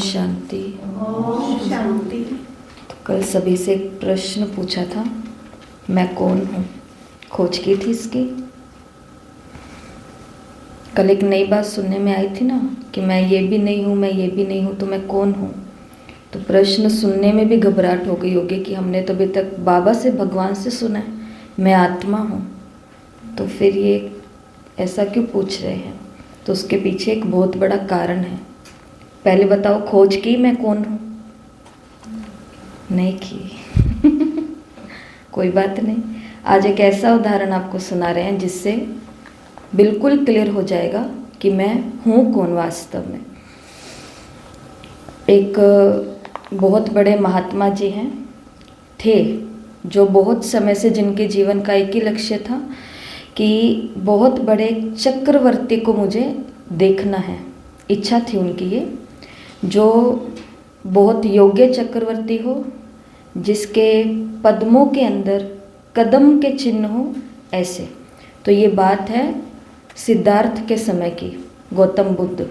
शांति। ओम शांति। तो कल सभी से एक प्रश्न पूछा था, मैं कौन हूँ, खोज की थी इसकी। कल एक नई बात सुनने में आई थी ना कि मैं ये भी नहीं हूँ, मैं ये भी नहीं हूँ, तो मैं कौन हूँ। तो प्रश्न सुनने में भी घबराहट हो गई होगी कि हमने तो अभी तक बाबा से, भगवान से सुना है मैं आत्मा हूँ, तो फिर ये ऐसा क्यों पूछ रहे हैं। तो उसके पीछे एक बहुत बड़ा कारण है। पहले बताओ, खोज की मैं कौन हूँ? नहीं की। कोई बात नहीं, आज एक ऐसा उदाहरण आपको सुना रहे हैं जिससे बिल्कुल क्लियर हो जाएगा कि मैं हूँ कौन वास्तव में। एक बहुत बड़े महात्मा जी हैं, थे, जो बहुत समय से, जिनके जीवन का एक ही लक्ष्य था कि बहुत बड़े चक्रवर्ती को मुझे देखना है। इच्छा थी उनकी ये, जो बहुत योग्य चक्रवर्ती हो, जिसके पद्मों के अंदर कदम के चिन्ह हो, ऐसे। तो ये बात है सिद्धार्थ के समय की, गौतम बुद्ध।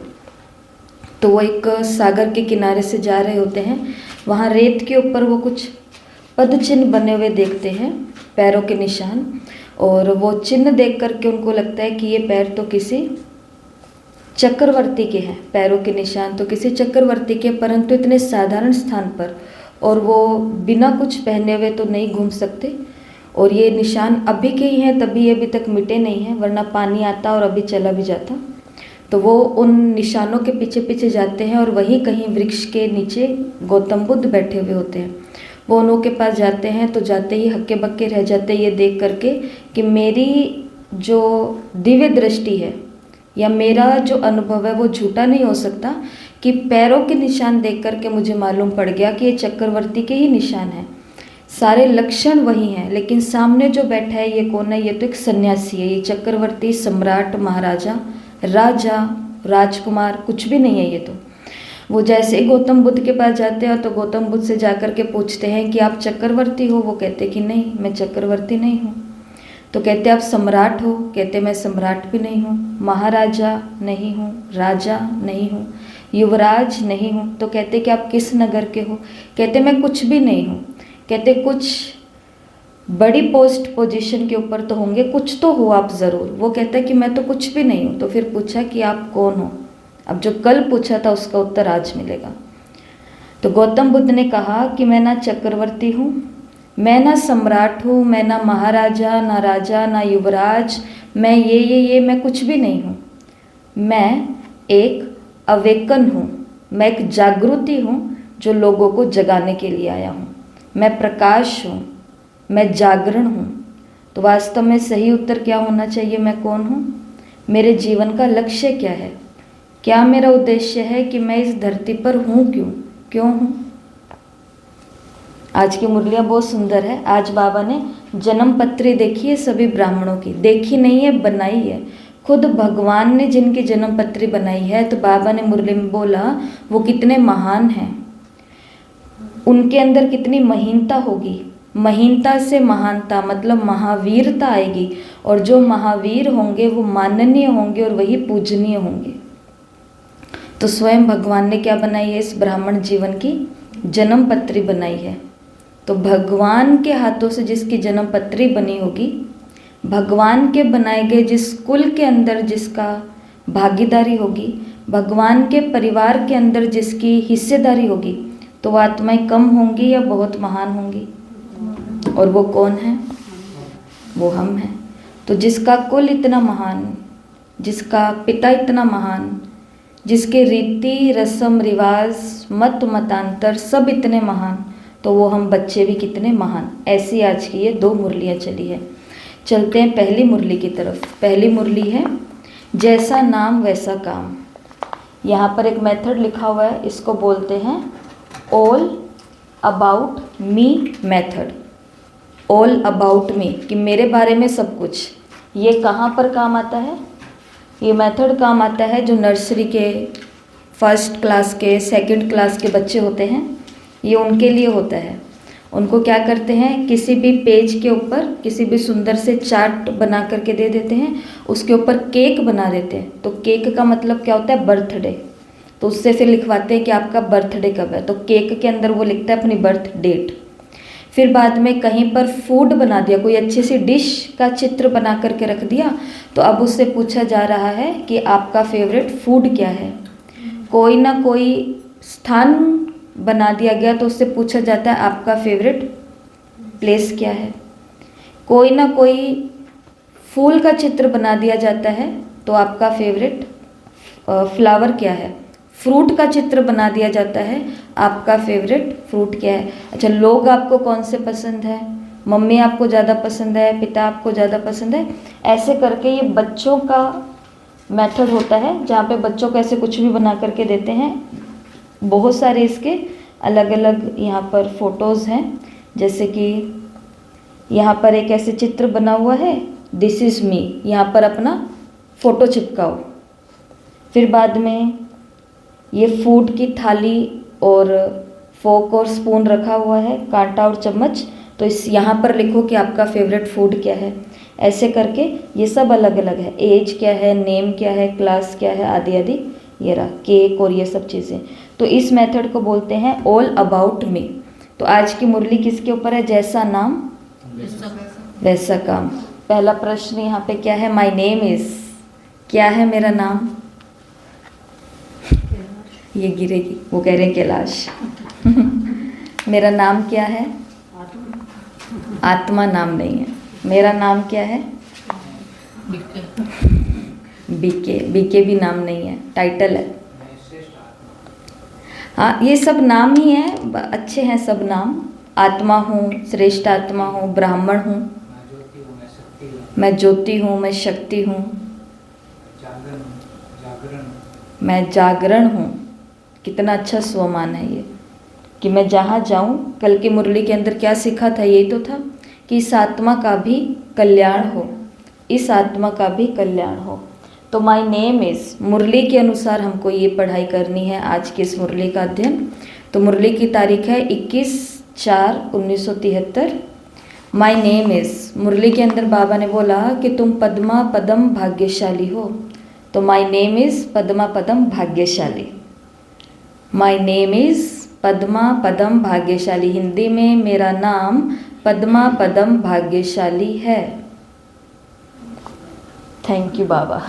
तो वो एक सागर के किनारे से जा रहे होते हैं, वहाँ रेत के ऊपर वो कुछ पद चिन्ह बने हुए देखते हैं, पैरों के निशान। और वो चिन्ह देख करके उनको लगता है कि ये पैर तो किसी चक्रवर्ती के हैं, पैरों के निशान तो किसी चक्रवर्ती के, परंतु इतने साधारण स्थान पर, और वो बिना कुछ पहने हुए तो नहीं घूम सकते। और ये निशान अभी के ही हैं, तभी अभी तक मिटे नहीं हैं, वरना पानी आता और अभी चला भी जाता। तो वो उन निशानों के पीछे पीछे जाते हैं और वहीं कहीं वृक्ष के नीचे गौतम बुद्ध बैठे हुए होते हैं। वो उन्हों के पास जाते हैं, तो जाते ही हक्के बक्के रह जाते हैं ये देख करके कि मेरी जो दिव्य दृष्टि है या मेरा जो अनुभव है वो झूठा नहीं हो सकता, कि पैरों के निशान देख करके मुझे मालूम पड़ गया कि ये चक्रवर्ती के ही निशान हैं, सारे लक्षण वही हैं। लेकिन सामने जो बैठा है ये कौन है? ये तो एक सन्यासी है। ये चक्रवर्ती, सम्राट, महाराजा, राजा, राजकुमार कुछ भी नहीं है ये तो। वो जैसे गौतम बुद्ध के पास जाते हैं तो गौतम बुद्ध से जाकर के पूछते हैं कि आप चक्रवर्ती हो? वो कहते कि नहीं, मैं चक्रवर्ती नहीं हूँ। तो कहते आप सम्राट हो? कहते मैं सम्राट भी नहीं हूँ। महाराजा नहीं हूँ, राजा नहीं हूँ, युवराज नहीं हूँ। तो कहते कि आप किस नगर के हो? कहते मैं कुछ भी नहीं हूँ। कहते कुछ बड़ी पोस्ट पोजीशन के ऊपर तो होंगे, कुछ तो हो आप ज़रूर। वो कहता है कि मैं तो कुछ भी नहीं हूँ। तो फिर पूछा कि आप कौन हो? अब जो कल पूछा था उसका उत्तर आज मिलेगा। तो गौतम बुद्ध ने कहा कि मैं ना चक्रवर्ती हूँ, मैं ना सम्राट हूँ, मैं ना महाराजा, ना राजा, ना युवराज, मैं ये मैं कुछ भी नहीं हूँ। मैं एक अवेकन हूँ, मैं एक जागृति हूँ जो लोगों को जगाने के लिए आया हूँ। मैं प्रकाश हूँ, मैं जागरण हूँ। तो वास्तव में सही उत्तर क्या होना चाहिए? मैं कौन हूँ? मेरे जीवन का लक्ष्य क्या है? क्या मेरा उद्देश्य है कि मैं इस धरती पर हूँ? क्यों हूँ? आज की मुरलियाँ बहुत सुंदर है। आज बाबा ने जन्म पत्री देखी है सभी ब्राह्मणों की, देखी नहीं है, बनाई है। खुद भगवान ने जिनकी जन्म पत्री बनाई है, तो बाबा ने मुरली में बोला वो कितने महान हैं, उनके अंदर कितनी महीनता होगी। महीनता से महानता मतलब महावीरता आएगी, और जो महावीर होंगे वो माननीय होंगे और वही पूजनीय होंगे। तो स्वयं भगवान ने क्या बनाई है? इस ब्राह्मण जीवन की जन्म पत्री बनाई है। तो भगवान के हाथों से जिसकी जन्म पत्री बनी होगी, भगवान के बनाए गए जिस कुल के अंदर जिसका भागीदारी होगी, भगवान के परिवार के अंदर जिसकी हिस्सेदारी होगी, तो वो आत्माएं कम होंगी या बहुत महान होंगी? और वो कौन है? वो हम हैं। तो जिसका कुल इतना महान, जिसका पिता इतना महान, जिसके रीति रस्म रिवाज मत मतांतर सब इतने महान, तो वो हम बच्चे भी कितने महान। ऐसी आज की ये 2 मुरलियाँ चली है। चलते हैं पहली मुरली की तरफ। पहली मुरली है जैसा नाम वैसा काम। यहाँ पर एक मेथड लिखा हुआ है, इसको बोलते हैं all about me method. All about me, कि मेरे बारे में सब कुछ। ये कहाँ पर काम आता है? ये मेथड काम आता है जो नर्सरी के, फर्स्ट क्लास के, सेकंड क्लास के बच्चे होते हैं, ये उनके लिए होता है। उनको क्या करते हैं, किसी भी पेज के ऊपर किसी भी सुंदर से चार्ट बना करके दे देते हैं, उसके ऊपर केक बना देते हैं। तो केक का मतलब क्या होता है? बर्थडे। तो उससे फिर लिखवाते हैं कि आपका बर्थडे कब है, तो केक के अंदर वो लिखता है अपनी बर्थ डेट। फिर बाद में कहीं पर फूड बना दिया, कोई अच्छी सी डिश का चित्र बना करके रख दिया, तो अब उससे पूछा जा रहा है कि आपका फेवरेट फूड क्या है। कोई ना कोई स्थान बना दिया गया तो उससे पूछा जाता है आपका फेवरेट प्लेस क्या है। कोई ना कोई फूल का चित्र बना दिया जाता है तो आपका फेवरेट फ्लावर क्या है। फ्रूट का चित्र बना दिया जाता है, आपका फेवरेट फ्रूट क्या है। अच्छा, लोग आपको कौन से पसंद है, मम्मी आपको ज़्यादा पसंद है, पिता आपको ज़्यादा पसंद है, ऐसे करके ये बच्चों का मेथड होता है जहाँ पे बच्चों को ऐसे कुछ भी बना करके देते हैं। बहुत सारे इसके अलग अलग यहाँ पर फोटोज़ हैं, जैसे कि यहाँ पर एक ऐसे चित्र बना हुआ है, दिस इज़ मी, यहाँ पर अपना फ़ोटो चिपकाओ। फिर बाद में ये फूड की थाली और फोक और स्पून रखा हुआ है, कांटा और चम्मच, तो इस यहाँ पर लिखो कि आपका फेवरेट फूड क्या है। ऐसे करके ये सब अलग अलग है, एज क्या है, नेम क्या है, क्लास क्या है, आदि आदि, ये रहा केक और ये सब चीज़ें। तो इस मेथड को बोलते हैं ऑल अबाउट मी। तो आज की मुरली किसके ऊपर है, जैसा नाम वैसा काम। पहला प्रश्न यहाँ पे क्या है, माय नेम इज़, क्या है मेरा नाम, ये गिरेगी, वो कह रहे हैं कैलाश। मेरा नाम क्या है, आत्मा नाम नहीं है। मेरा नाम क्या है, बीके, बीके भी नाम नहीं है, टाइटल है। हाँ, ये सब नाम ही हैं, अच्छे हैं सब नाम। आत्मा हूँ, श्रेष्ठ आत्मा हूँ, ब्राह्मण हूँ, मैं ज्योति हूँ, मैं शक्ति हूँ, मैं जागरण हूँ। कितना अच्छा स्वमान है ये, कि मैं जहाँ जाऊँ। कल की मुरली के अंदर क्या सीखा था, यही तो था कि इस आत्मा का भी कल्याण हो, इस आत्मा का भी कल्याण हो। तो माय नेम इज़, मुरली के अनुसार हमको ये पढ़ाई करनी है आज की इस मुरली का अध्ययन। तो मुरली की तारीख है 21/4/1973। माय नेम इज़, मुरली के अंदर बाबा ने बोला कि तुम पद्मा पदम भाग्यशाली हो। तो माय नेम इज़ पद्मा पदम भाग्यशाली। माय नेम इज़ पद्मा पदम भाग्यशाली, हिंदी में मेरा नाम पद्मा पदम भाग्यशाली है। थैंक यू बाबा।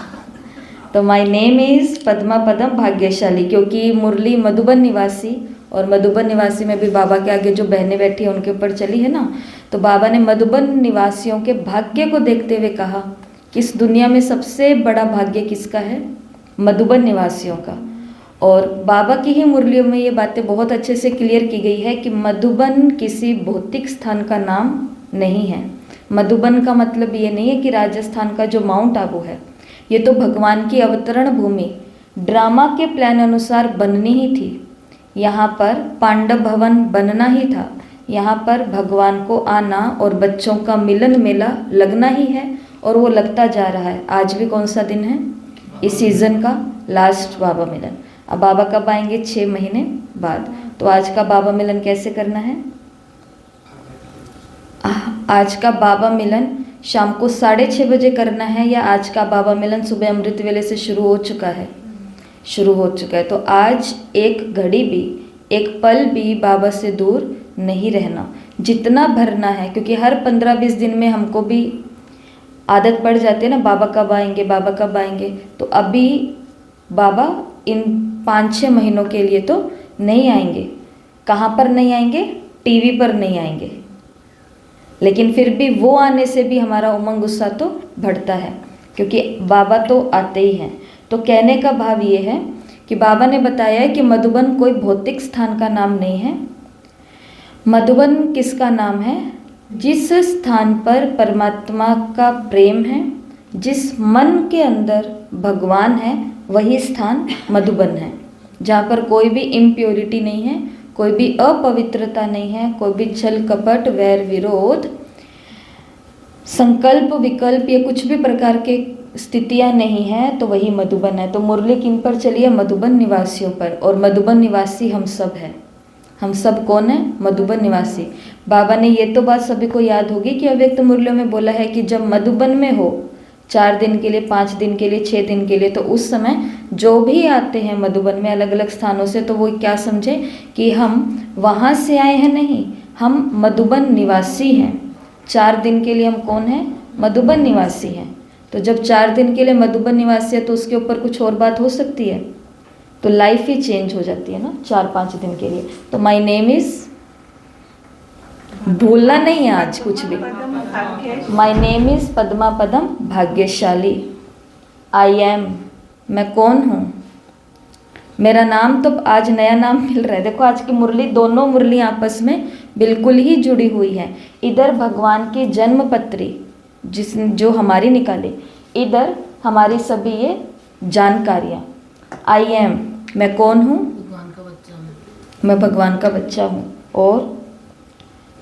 तो माय नेम इज़ पद्मा पदम भाग्यशाली, क्योंकि मुरली मधुबन निवासी, और मधुबन निवासी में भी बाबा के आगे जो बहनें बैठी हैं उनके ऊपर चली है ना, तो बाबा ने मधुबन निवासियों के भाग्य को देखते हुए कहा कि इस दुनिया में सबसे बड़ा भाग्य किसका है, मधुबन निवासियों का। और बाबा की ही मुरलियों में ये बातें बहुत अच्छे से क्लियर की गई है कि मधुबन किसी भौतिक स्थान का नाम नहीं है। मधुबन का मतलब ये नहीं है कि राजस्थान का जो माउंट आबू है, ये तो भगवान की अवतरण भूमि ड्रामा के प्लान अनुसार बननी ही थी। यहाँ पर पांडव भवन बनना ही था, यहाँ पर भगवान को आना और बच्चों का मिलन मेला लगना ही है, और वो लगता जा रहा है। आज भी कौन सा दिन है, इस सीज़न का लास्ट बाबा मिलन। अब बाबा कब आएंगे, 6 महीने बाद। तो आज का बाबा मिलन कैसे करना है, आज का बाबा मिलन शाम को 6:30 बजे करना है, या आज का बाबा मिलन सुबह अमृत वेले से शुरू हो चुका है, शुरू हो चुका है। तो आज एक घड़ी भी, एक पल भी बाबा से दूर नहीं रहना, जितना भरना है। क्योंकि हर 15-20 दिन में हमको भी आदत पड़ जाती है ना, बाबा कब आएंगे, बाबा कब आएंगे। तो अभी बाबा इन 5-6 महीनों के लिए तो नहीं आएंगे। कहाँ पर नहीं आएंगे, टीवी पर नहीं आएंगे, लेकिन फिर भी वो आने से भी हमारा उमंग उत्साह तो बढ़ता है, क्योंकि बाबा तो आते ही हैं। तो कहने का भाव ये है कि बाबा ने बताया है कि मधुबन कोई भौतिक स्थान का नाम नहीं है। मधुबन किसका नाम है, जिस स्थान पर परमात्मा का प्रेम है, जिस मन के अंदर भगवान है, वही स्थान मधुबन है। जहाँ पर कोई भी इम्प्योरिटी नहीं है, कोई भी अपवित्रता नहीं है, कोई भी छल कपट वैर विरोध संकल्प विकल्प ये कुछ भी प्रकार के स्थितियाँ नहीं हैं, तो वही मधुबन है। तो मुरली किन पर चली है, मधुबन निवासियों पर। और मधुबन निवासी हम सब हैं। हम सब कौन है, मधुबन निवासी। बाबा ने ये तो बात सभी को याद होगी कि अव्यक्त मुरलियों में बोला है कि जब मधुबन में हो 4 दिन के लिए, 5 दिन के लिए, 6 दिन के लिए। तो उस समय जो भी आते हैं मधुबन में अलग अलग स्थानों से, तो वो क्या समझे कि हम वहाँ से आए हैं, नहीं, हम मधुबन निवासी हैं। 4 दिन के लिए हम कौन हैं? मधुबन निवासी हैं। तो जब 4 दिन के लिए मधुबन निवासी है तो उसके ऊपर कुछ और बात हो सकती है? तो लाइफ ही चेंज हो जाती है ना 4-5 दिन के लिए। तो माय नेम इज, भूलना नहीं है आज कुछ भी। माय नेम इज पद्मा पदम भाग्यशाली। आई एम, मैं कौन हूँ? मेरा नाम तो आज नया नाम मिल रहा है। देखो आज की मुरली, दोनों मुरली आपस में बिल्कुल ही जुड़ी हुई है। इधर भगवान की जन्म पत्री जो हमारी निकाले, इधर हमारी सभी ये जानकारियाँ। आई एम, मैं कौन हूँ? भगवान का बच्चा हूँ। मैं भगवान का बच्चा हूँ। और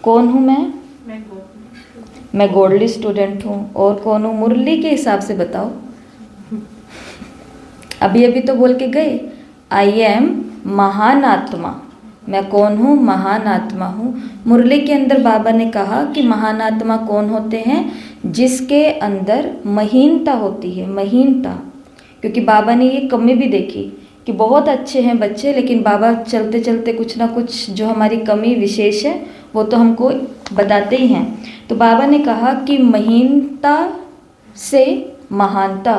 कौन हूँ मैं? मैं गोल्डी स्टूडेंट हूँ। और कौन हूँ? मुरली के हिसाब से बताओ। अभी अभी तो बोल के गए, आई एम महान आत्मा। मैं कौन हूँ? महान आत्मा हूँ। मुरली के अंदर बाबा ने कहा कि महान आत्मा कौन होते हैं? जिसके अंदर महीनता होती है, महीनता। क्योंकि बाबा ने ये कमी भी देखी कि बहुत अच्छे हैं बच्चे, लेकिन बाबा चलते चलते कुछ ना कुछ जो हमारी कमी विशेष है वो तो हमको बताते ही हैं। तो बाबा ने कहा कि महीनता से महानता,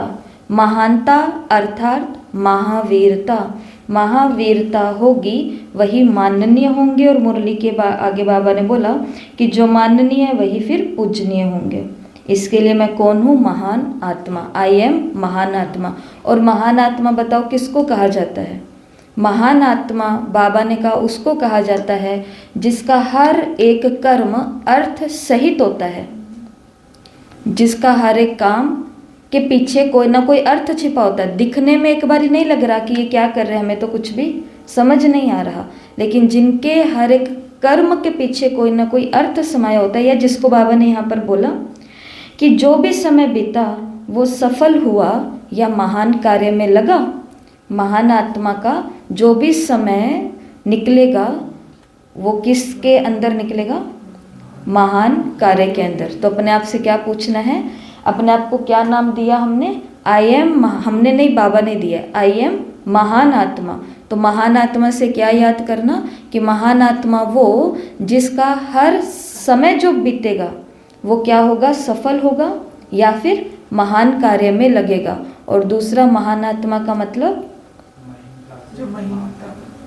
महानता अर्थात महावीरता, महावीरता होगी वही माननीय होंगे। और मुरली के आगे बाबा ने बोला कि जो माननीय है वही फिर पूजनीय होंगे। इसके लिए मैं कौन हूँ? महान आत्मा। आई एम महान आत्मा। और महान आत्मा बताओ किसको कहा जाता है? महान आत्मा बाबा ने कहा उसको कहा जाता है जिसका हर एक कर्म अर्थ सहित होता है, जिसका हर एक काम के पीछे कोई ना कोई अर्थ छिपा होता है। दिखने में एक बार ही नहीं लग रहा कि ये क्या कर रहे हैं, हमें तो कुछ भी समझ नहीं आ रहा, लेकिन जिनके हर एक कर्म के पीछे कोई ना कोई अर्थ समाया होता है। या जिसको बाबा ने यहाँ पर बोला कि जो भी समय बीता वो सफल हुआ या महान कार्य में लगा। महान आत्मा का जो भी समय निकलेगा वो किसके अंदर निकलेगा? महान कार्य के अंदर। तो अपने आप से क्या पूछना है? अपने आप को क्या नाम दिया हमने? आई एम, हमने नहीं, बाबा ने दिया। आई एम महान आत्मा। तो महान आत्मा से क्या याद करना कि महान आत्मा वो जिसका हर समय जो बीतेगा वो क्या होगा? सफल होगा या फिर महान कार्य में लगेगा। और दूसरा महान आत्मा का मतलब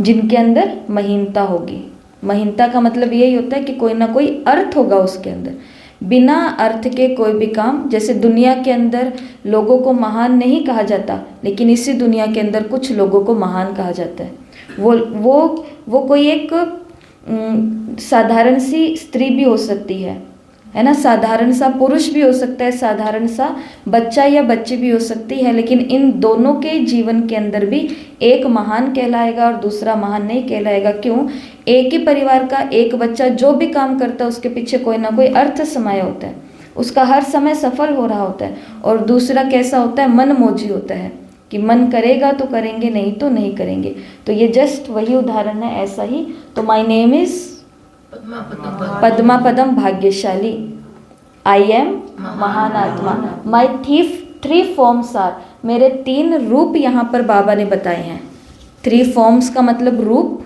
जिनके अंदर महीनता होगी। महीनता का मतलब यही होता है कि कोई ना कोई अर्थ होगा उसके अंदर। बिना अर्थ के कोई भी काम, जैसे दुनिया के अंदर लोगों को महान नहीं कहा जाता, लेकिन इसी दुनिया के अंदर कुछ लोगों को महान कहा जाता है। वो कोई एक साधारण सी स्त्री भी हो सकती है ना, साधारण सा पुरुष भी हो सकता है, साधारण सा बच्चा या बच्ची भी हो सकती है, लेकिन इन दोनों के जीवन के अंदर भी एक महान कहलाएगा और दूसरा महान नहीं कहलाएगा। क्यों? एक ही परिवार का एक बच्चा जो भी काम करता है उसके पीछे कोई ना कोई अर्थ समाया होता है, उसका हर समय सफल हो रहा होता है। और दूसरा कैसा होता है? मन मौजी होता है कि मन करेगा तो करेंगे, नहीं तो नहीं करेंगे। तो ये जस्ट वही उदाहरण है। ऐसा ही तो माय नेम इज पद्मा पदम भाग्यशाली। आई एम महान आत्मा। माय 3 फॉर्म्स आर, मेरे 3 रूप यहाँ पर बाबा ने बताए हैं। 3 फॉर्म्स का मतलब रूप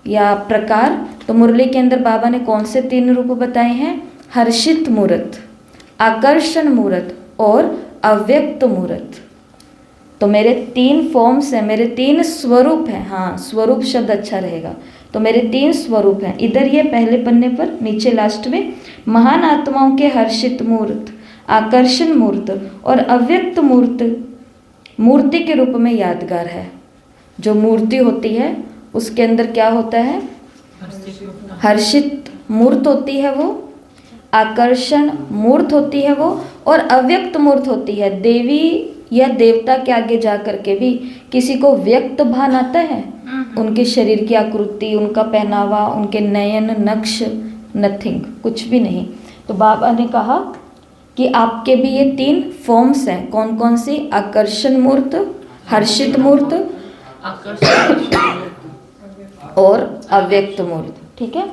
या प्रकार। तो मुरली के अंदर बाबा ने कौन से 3 रूप बताए हैं? हर्षित मूर्त, आकर्षण मूर्त और अव्यक्त मूर्त। तो मेरे 3 फॉर्म्स हैं, मेरे 3 स्वरूप हैं। हाँ, स्वरूप शब्द अच्छा रहेगा। तो मेरे 3 स्वरूप हैं। इधर ये पहले पन्ने पर, नीचे लास्ट में महान आत्माओं के हर्षित मूर्त, आकर्षण मूर्त और अव्यक्त मूर्त मूर्ति के रूप में यादगार है। जो मूर्ति होती है उसके अंदर क्या होता है? हर्षित मूर्त होती है वो, आकर्षण मूर्त होती है वो, और अव्यक्त मूर्त होती है। देवी या देवता के आगे जा करके भी किसी को व्यक्त भान आता है? उनके शरीर की आकृति, उनका पहनावा, उनके नयन नक्श, नथिंग, कुछ भी नहीं। तो बाबा ने कहा कि आपके भी ये 3 फॉर्म्स हैं। कौन कौन सी? आकर्षण मूर्त, हर्षित मूर्त और अव्यक्त मूर्त। ठीक है।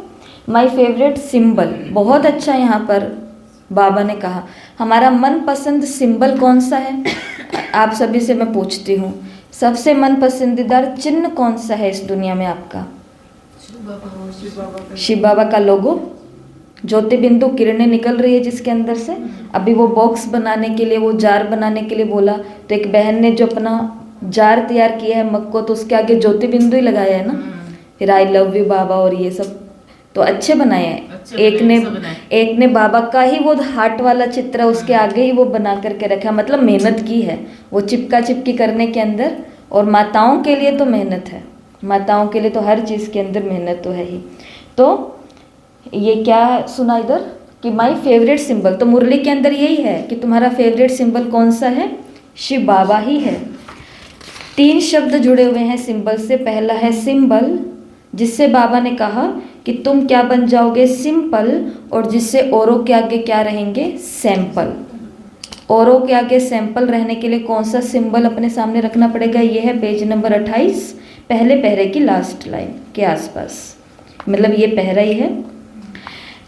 माय फेवरेट सिंबल, बहुत अच्छा यहाँ पर बाबा ने कहा हमारा मनपसंद सिंबल कौन सा है। आप सभी से मैं पूछती हूँ, सबसे मन पसंदीदार चिन्ह कौन सा है इस दुनिया में आपका? शिव बाबा का लोगो, ज्योति बिंदु किरणें निकल रही है जिसके अंदर से। अभी वो बॉक्स बनाने के लिए, वो जार बनाने के लिए बोला, तो एक बहन ने जो अपना जार तैयार किया है मग को, तो उसके आगे ज्योति बिंदु ही लगाया है ना। फिर आई लव यू बाबा और ये सब तो अच्छे बनाए हैं। एक ने बाबा का ही वो हार्ट वाला चित्र उसके आगे ही वो बना करके रखा, मतलब मेहनत की है वो चिपका चिपकी करने के अंदर। और माताओं के लिए तो मेहनत है, माताओं के लिए तो हर चीज़ के अंदर मेहनत तो है ही। तो ये क्या सुना इधर कि माय फेवरेट सिंबल, तो मुरली के अंदर यही है कि तुम्हारा फेवरेट सिंबल कौन सा है? शिव बाबा ही है। 3 शब्द जुड़े हुए हैं सिंबल से। पहला है सिंबल, जिससे बाबा ने कहा कि तुम क्या बन जाओगे? सिंपल। और जिससे औरों के आगे क्या रहेंगे? सैंपल। औरों के आगे सैंपल रहने के लिए कौन सा सिंबल अपने सामने रखना पड़ेगा? ये है पेज नंबर 28, पहले पहरे की लास्ट लाइन के आसपास, मतलब ये पहरा ही है।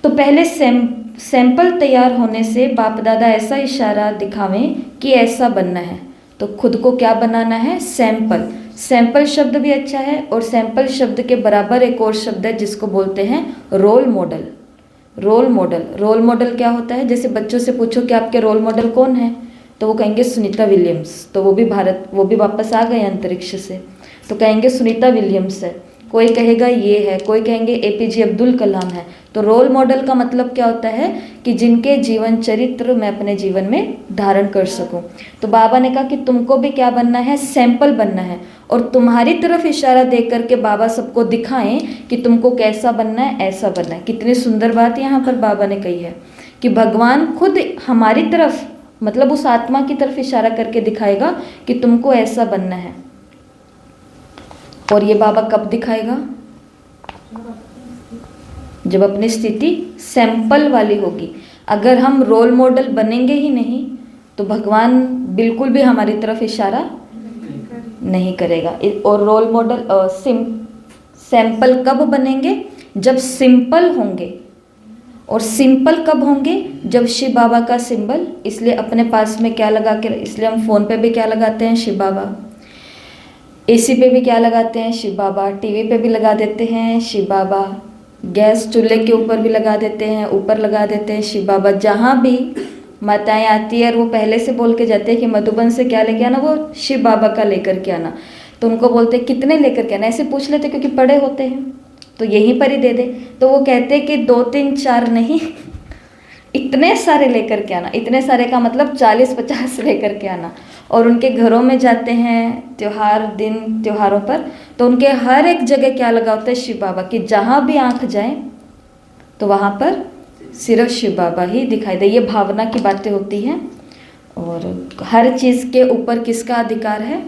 तो पहले सैंपल तैयार होने से बाप दादा ऐसा इशारा दिखावें कि ऐसा बनना है, तो खुद को क्या बनाना है? सैंपल। सैंपल शब्द भी अच्छा है, और सैंपल शब्द के बराबर एक और शब्द है जिसको बोलते हैं role model. Role model, role model क्या होता है? जैसे बच्चों से पूछो कि आपके रोल मॉडल कौन है, तो वो कहेंगे सुनीता विलियम्स। तो वो भी वापस आ गए अंतरिक्ष से, तो कहेंगे सुनीता विलियम्स है। कोई कहेगा ये है, कोई कहेंगे एपीजे अब्दुल कलाम है। तो रोल मॉडल का मतलब क्या होता है कि जिनके जीवन चरित्र मैं अपने जीवन में धारण कर सकूं। तो बाबा ने कहा कि तुमको भी क्या बनना है? सैंपल बनना है। और तुम्हारी तरफ इशारा दे करके बाबा सबको दिखाएं कि तुमको कैसा बनना है, ऐसा बनना है। कितनी सुंदर बात यहाँ पर बाबा ने कही है कि भगवान खुद हमारी तरफ, मतलब उस आत्मा की तरफ इशारा करके दिखाएगा कि तुमको ऐसा बनना है। और ये बाबा कब दिखाएगा? जब अपनी स्थिति सैंपल वाली होगी। अगर हम रोल मॉडल बनेंगे ही नहीं तो भगवान बिल्कुल भी हमारी तरफ इशारा नहीं करेगा। और रोल मॉडल सैंपल कब बनेंगे? जब सिंपल होंगे। और सिंपल कब होंगे? जब शिव बाबा का सिंबल, इसलिए अपने पास में क्या लगा के, इसलिए हम फ़ोन पे भी क्या लगाते हैं? शिव बाबा। एसी पे भी क्या लगाते हैं? शिव बाबा। टीवी पे भी लगा देते हैं शिव बाबा। गैस चूल्हे के ऊपर भी लगा देते हैं, ऊपर लगा देते हैं शिव बाबा। जहाँ भी माताएं आती है और वो पहले से बोल के जाते हैं कि मधुबन से क्या लेके आना, वो शिव बाबा का लेकर के आना। तो उनको बोलते हैं कितने लेकर के आना, ऐसे पूछ लेते क्योंकि पड़े होते हैं तो यहीं पर ही दे दे। तो वो कहते हैं कि 2 3 4 नहीं, इतने सारे लेकर के आना। इतने सारे का मतलब 40-50 लेकर के आना। और उनके घरों में जाते हैं त्योहारों पर, तो उनके हर एक जगह क्या लगा होता है? शिव बाबा की। जहाँ भी आंख जाए तो वहाँ पर सिर्फ शिव बाबा ही दिखाई दे। ये भावना की बातें होती हैं। और हर चीज़ के ऊपर किसका अधिकार है?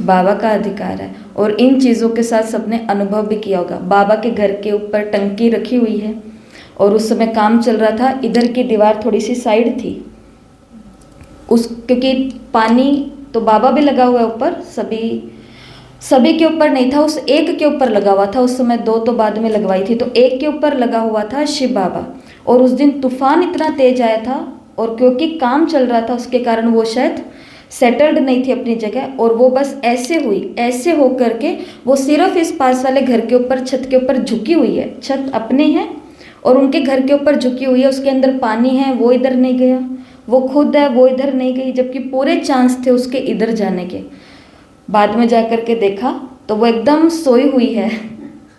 बाबा का अधिकार है। और इन चीज़ों के साथ सबने अनुभव भी किया होगा। बाबा के घर के ऊपर टंकी रखी हुई है और उस समय काम चल रहा था। इधर की दीवार थोड़ी सी साइड थी क्योंकि पानी तो बाबा भी लगा हुआ है ऊपर, सभी के ऊपर नहीं था, उस एक के ऊपर लगा हुआ था। उस समय 2 तो बाद में लगवाई थी, तो एक के ऊपर लगा हुआ था शिव बाबा। और उस दिन तूफान इतना तेज आया था, और क्योंकि काम चल रहा था उसके कारण वो शायद सेटल्ड नहीं थी अपनी जगह, और वो बस ऐसे हो करके वो सिर्फ इस पास वाले घर के ऊपर, छत के ऊपर झुकी हुई है। छत अपने है और उनके घर के ऊपर झुकी हुई है। उसके अंदर पानी है, वो इधर नहीं गया। वो खुद है, वो इधर नहीं गई, जबकि पूरे चांस थे उसके इधर जाने के। बाद में जा कर के देखा तो वो एकदम सोई हुई है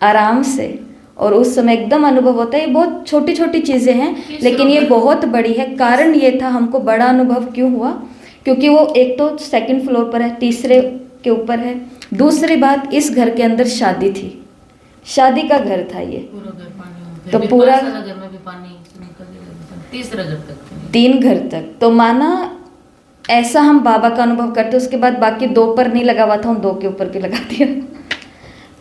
आराम से। और उस समय एकदम अनुभव होता है। ये बहुत छोटी छोटी चीज़ें हैं, लेकिन ये बहुत बड़ी है। कारण ये था, हमको बड़ा अनुभव क्यों हुआ? क्योंकि वो एक तो 2nd फ्लोर पर है, तीसरे के ऊपर है। दूसरी बात, इस घर के अंदर शादी थी, शादी का घर था ये। तो पूरा 3 घर तक तो माना ऐसा हम बाबा का अनुभव करते। उसके बाद बाकी 2 पर नहीं लगा हुआ था, उन 2 के ऊपर भी लगा दिया।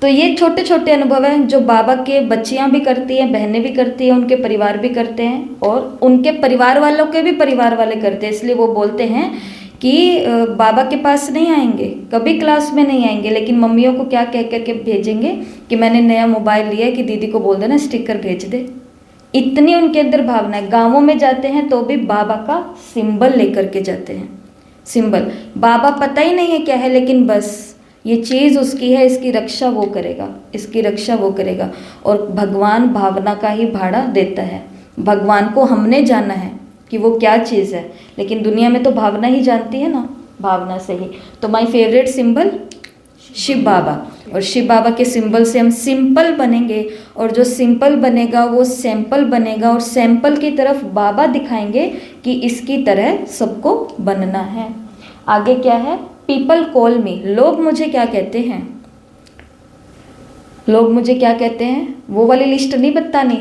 तो ये छोटे छोटे अनुभव हैं जो बाबा के बच्चियां भी करती हैं, बहनें भी करती हैं, उनके परिवार भी करते हैं, और उनके परिवार वालों के भी परिवार वाले करते हैं। इसलिए वो बोलते हैं कि बाबा के पास नहीं आएंगे, कभी क्लास में नहीं आएंगे, लेकिन मम्मियों को क्या कह करके भेजेंगे कि मैंने नया मोबाइल लिया है कि दीदी को बोल देना स्टिकर भेज दे। इतनी उनके अंदर भावना है। गांवों में जाते हैं तो भी बाबा का सिंबल लेकर के जाते हैं। सिंबल, बाबा पता ही नहीं है क्या है, लेकिन बस ये चीज़ उसकी है, इसकी रक्षा वो करेगा, इसकी रक्षा वो करेगा। और भगवान भावना का ही भाड़ा देता है। भगवान को हमने जाना है कि वो क्या चीज़ है, लेकिन दुनिया में तो भावना ही जानती है ना, भावना से ही। तो माय फेवरेट सिंबल शिव बाबा, और शिव बाबा के सिंबल से हम सिंपल बनेंगे, और जो सिंपल बनेगा वो सैंपल बनेगा, और सैंपल की तरफ बाबा दिखाएंगे कि इसकी तरह सबको बनना है। आगे क्या है, पीपल कॉल मी, लोग मुझे क्या कहते हैं, लोग मुझे क्या कहते हैं, वो वाली लिस्ट नहीं बतानी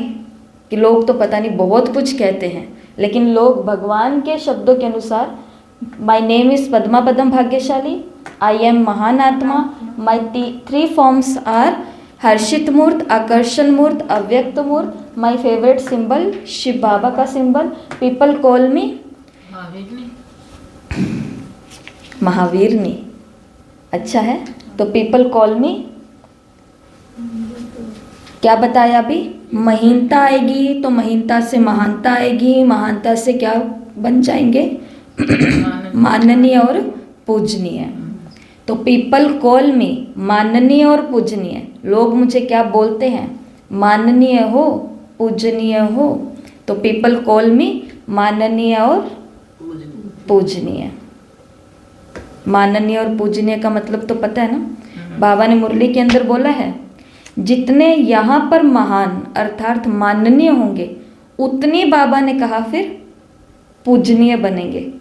कि लोग तो पता नहीं बहुत कुछ कहते हैं, लेकिन लोग भगवान के शब्दों के अनुसार, माय नेम इज पद्मा पदम भाग्यशाली, आई एम महान आत्मा, माय 3 फॉर्म्स आर हर्षित मूर्त, आकर्षण मूर्त, अव्यक्त मूर्त। माय फेवरेट सिंबल शिव बाबा का सिंबल, पीपल कॉल मी महावीरनी। अच्छा है, तो पीपल कॉल मी क्या बताया अभी, महीनता आएगी, तो महीनता से महानता आएगी, महानता से क्या बन जाएंगे, माननीय और पूजनीय। तो पीपल कॉल मी, माननीय और पूजनीय, लोग मुझे क्या बोलते हैं, माननीय हो, पूजनीय हो। तो पीपल कॉल मी माननीय और पूजनीय। माननीय और पूजनीय का मतलब तो पता है ना, बाबा ने मुरली के अंदर बोला है, जितने यहाँ पर महान अर्थात माननीय होंगे, उतनी बाबा ने कहा फिर पूजनीय बनेंगे।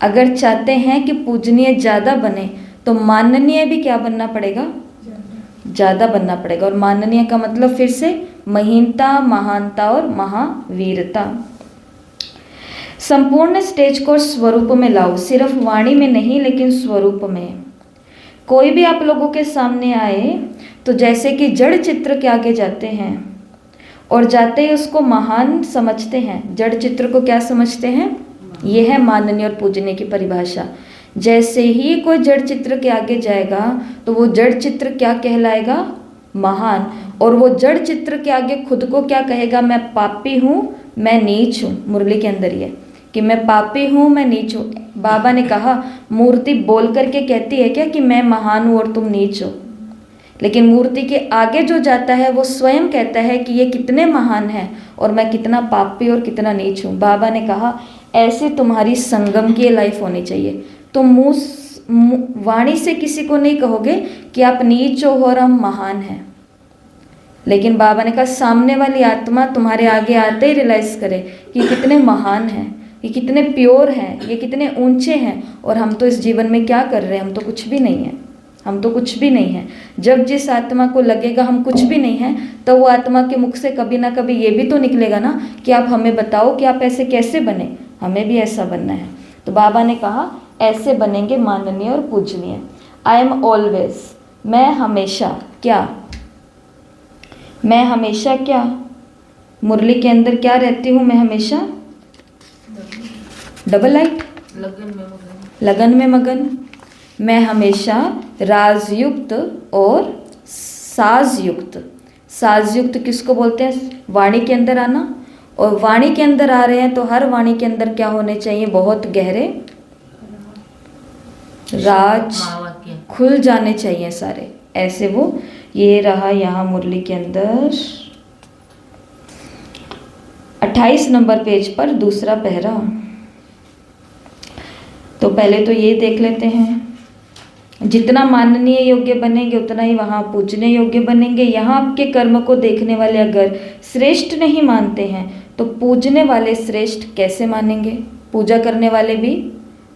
अगर चाहते हैं कि पूजनीय ज़्यादा बने, तो माननीय भी क्या बनना पड़ेगा, ज़्यादा बनना पड़ेगा। और माननीय का मतलब फिर से महीनता, महानता और महावीरता। संपूर्ण स्टेज को स्वरूप में लाओ, सिर्फ वाणी में नहीं लेकिन स्वरूप में। कोई भी आप लोगों के सामने आए तो जैसे कि जड़ चित्र के आगे जाते हैं, और जाते ही उसको महान समझते हैं। जड़ चित्र को क्या समझते हैं, ये है माननीय और पूजनीय की परिभाषा। जैसे ही कोई जड़ चित्र के आगे जाएगा तो वो जड़ चित्र क्या कहलाएगा, महान। और वो जड़ चित्र के आगे खुद को क्या कहेगा, मैं पापी हूँ, मैं नीच हूँ। मुरली के अंदर ये कि मैं पापी हूँ, मैं नीच हूँ। बाबा ने कहा मूर्ति बोल करके कहती है क्या कि मैं महान हूँ और तुम नीच हो, लेकिन मूर्ति के आगे जो जाता है वो स्वयं कहता है कि ये कितने महान हैं और मैं कितना पापी और कितना नीच हूँ। बाबा ने कहा ऐसी तुम्हारी संगम की लाइफ होनी चाहिए। तुम वाणी से किसी को नहीं कहोगे कि आप नीच हो और हम महान हैं, लेकिन बाबा ने कहा सामने वाली आत्मा तुम्हारे आगे आते ही रियलाइज करे कि कितने महान हैं, ये कितने प्योर हैं, ये कितने ऊंचे हैं, और हम तो इस जीवन में क्या कर रहे हैं, हम तो कुछ भी नहीं हैं, हम तो कुछ भी नहीं हैं। जब जिस आत्मा को लगेगा हम कुछ भी नहीं हैं, तो वो आत्मा के मुख से कभी ना कभी ये भी तो निकलेगा ना कि आप हमें बताओ कि आप ऐसे कैसे बने, हमें भी ऐसा बनना है। तो बाबा ने कहा ऐसे बनेंगे माननीय और पूजनीय। आई एम ऑलवेज, मैं हमेशा क्या, मैं हमेशा क्या, मुरली के अंदर क्या रहती हूँ मैं हमेशा, डबल लाइट, लगन में मगन। मैं हमेशा राजयुक्त और साजयुक्त। साजयुक्त किसको बोलते हैं, वाणी के अंदर आना। और वाणी के अंदर आ रहे हैं तो हर वाणी के अंदर क्या होने चाहिए, बहुत गहरे राज खुल जाने चाहिए सारे, ऐसे वो। ये रहा यहाँ मुरली के अंदर 28 नंबर पेज पर दूसरा पहरा। तो पहले तो ये देख लेते हैं, जितना माननीय योग्य बनेंगे उतना ही वहाँ पूजने योग्य बनेंगे। यहाँ आपके कर्म को देखने वाले अगर श्रेष्ठ नहीं मानते हैं तो पूजने वाले श्रेष्ठ कैसे मानेंगे, पूजा करने वाले भी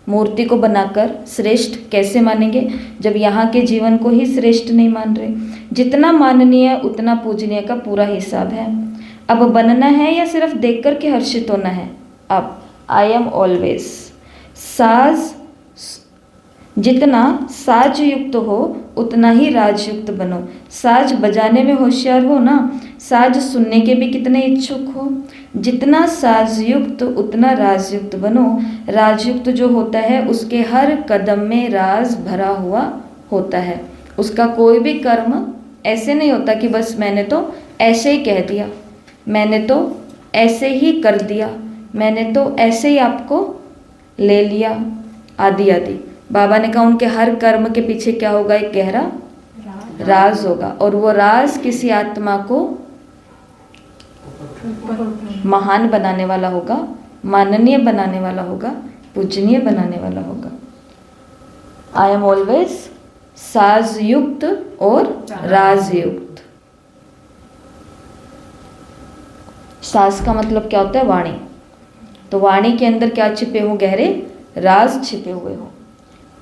मूर्ति को बनाकर श्रेष्ठ कैसे मानेंगे जब यहाँ के जीवन को ही श्रेष्ठ नहीं मान रहे। जितना माननीय उतना पूजनीय का पूरा हिसाब है। अब बनना है या सिर्फ देख कर के हर्षित होना है। अब आई एम ऑलवेज साज, जितना साज युक्त हो उतना ही राजयुक्त बनो। साज बजाने में होशियार हो ना, साज सुनने के भी कितने इच्छुक हो। जितना साजयुक्त उतना राजयुक्त बनो। राजयुक्त जो होता है उसके हर कदम में राज भरा हुआ होता है। उसका कोई भी कर्म ऐसे नहीं होता कि बस मैंने तो ऐसे ही कह दिया, मैंने तो ऐसे ही कर दिया, मैंने तो ऐसे ही आपको ले लिया, आदि आदि। बाबा ने कहा उनके हर कर्म के पीछे क्या होगा, एक गहरा राज होगा, और वो राज किसी आत्मा को महान बनाने वाला होगा, माननीय बनाने वाला होगा, पूजनीय बनाने वाला होगा। आई एम ऑलवेज साज युक्त और राज युक्त। साज का मतलब क्या होता है, वाणी। तो वाणी के अंदर क्या छिपे हो, गहरे राज छिपे हुए हो।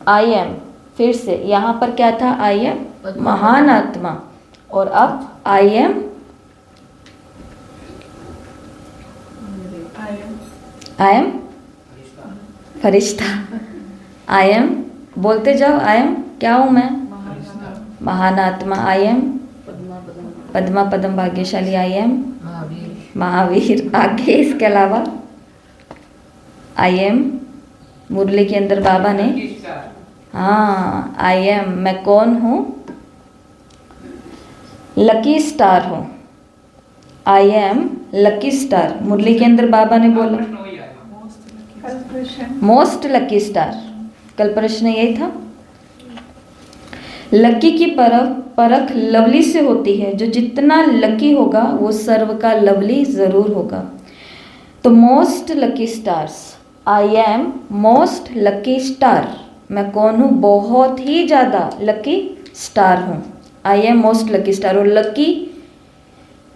आई एम, फिर से यहाँ पर क्या था, आई एम महान आत्मा, और अब I am Firishta. I am बोलते जाओ, आई एम क्या हूँ मैं, महान आत्मा। आई एम पद्मा पदम भाग्यशाली। I am Mahavir. आगे इसके अलावा आई एम, मुरली के अंदर बाबा ने, हाँ आई एम, मैं कौन हूँ, लकी स्टार हूँ। आई एम लकी स्टार, मुरली के अंदर बाबा ने बोला मोस्ट लकी स्टार। कल प्रश्न यही था। लकी की परख लवली से होती है, जो जितना लकी होगा वो सर्व का लवली जरूर होगा। तो most lucky stars, I am most lucky star, मैं कौन हूँ, बहुत ही ज़्यादा लकी स्टार हूँ। आई एम मोस्ट लकी स्टार। और लकी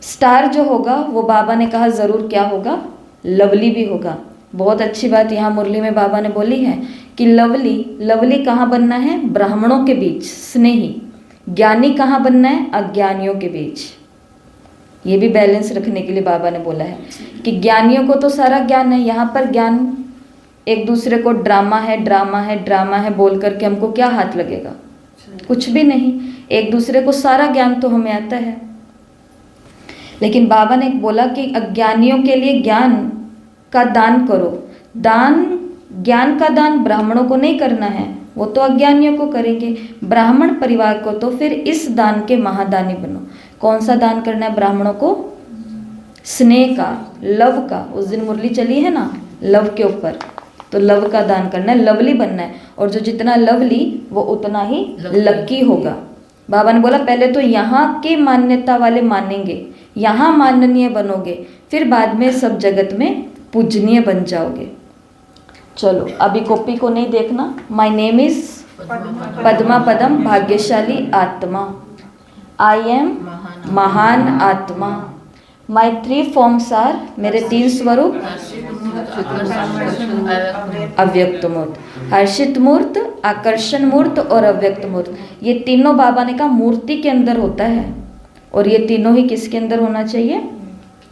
स्टार जो होगा वो बाबा ने कहा ज़रूर क्या होगा, लवली भी होगा। बहुत अच्छी बात यहाँ मुरली में बाबा ने बोली है कि लवली, लवली कहाँ बनना है, ब्राह्मणों के बीच स्नेही। ज्ञानी कहाँ बनना है, अज्ञानियों के बीच। ये भी बैलेंस रखने के लिए बाबा ने बोला है कि ज्ञानियों को तो सारा ज्ञान है, यहाँ पर ज्ञान एक दूसरे को ड्रामा है ड्रामा है ड्रामा है बोल करके हमको क्या हाथ लगेगा, कुछ भी नहीं। एक दूसरे को सारा ज्ञान तो हमें आता है, लेकिन बाबा ने बोला कि अज्ञानियों के लिए ज्ञान का दान करो। दान, ज्ञान का दान ब्राह्मणों को नहीं करना है, वो तो अज्ञानियों को करेंगे। ब्राह्मण परिवार को तो फिर इस दान के महादानी बनो। कौन सा दान करना है ब्राह्मणों को, स्नेह का, लव का। उस दिन मुरली चली है ना लव के ऊपर, तो लव का दान करना है, लवली बनना है। और जो जितना लवली वो उतना ही लकी होगा। बाबा ने बोला पहले तो यहाँ के मान्यता वाले मानेंगे, यहाँ माननीय बनोगे, फिर बाद में सब जगत में पूजनीय बन जाओगे। चलो अभी कॉपी को नहीं देखना। माय नेम इज पद्मा पदम भाग्यशाली आत्मा। आई एम महान आत्मा। माय 3 फॉर्म्स आर, मेरे 3 स्वरूप, अव्यक्त मूर्त, हर्षित मूर्त, आकर्षण मूर्त और अव्यक्त मूर्त। ये तीनों बाबा ने कहा मूर्ति के अंदर होता है, और ये तीनों ही किसके अंदर होना चाहिए,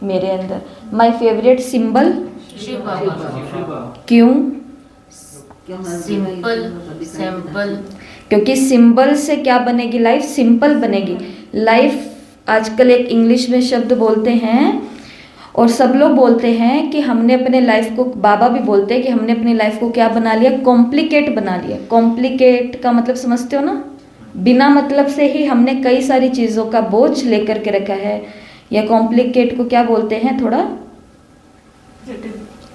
मेरे अंदर। माय फेवरेट सिंबल, क्यों, सिंपल। क्योंकि सिंबल से क्या बनेगी, लाइफ सिंपल बनेगी। लाइफ, आजकल एक इंग्लिश में शब्द बोलते हैं और सब लोग बोलते हैं कि हमने अपने लाइफ को, बाबा भी बोलते हैं कि हमने अपनी लाइफ को क्या बना लिया, कॉम्प्लिकेट बना लिया। कॉम्प्लिकेट का मतलब समझते हो ना, बिना मतलब से ही हमने कई सारी चीज़ों का बोझ लेकर के रखा है। या कॉम्प्लिकेट को क्या बोलते हैं, थोड़ा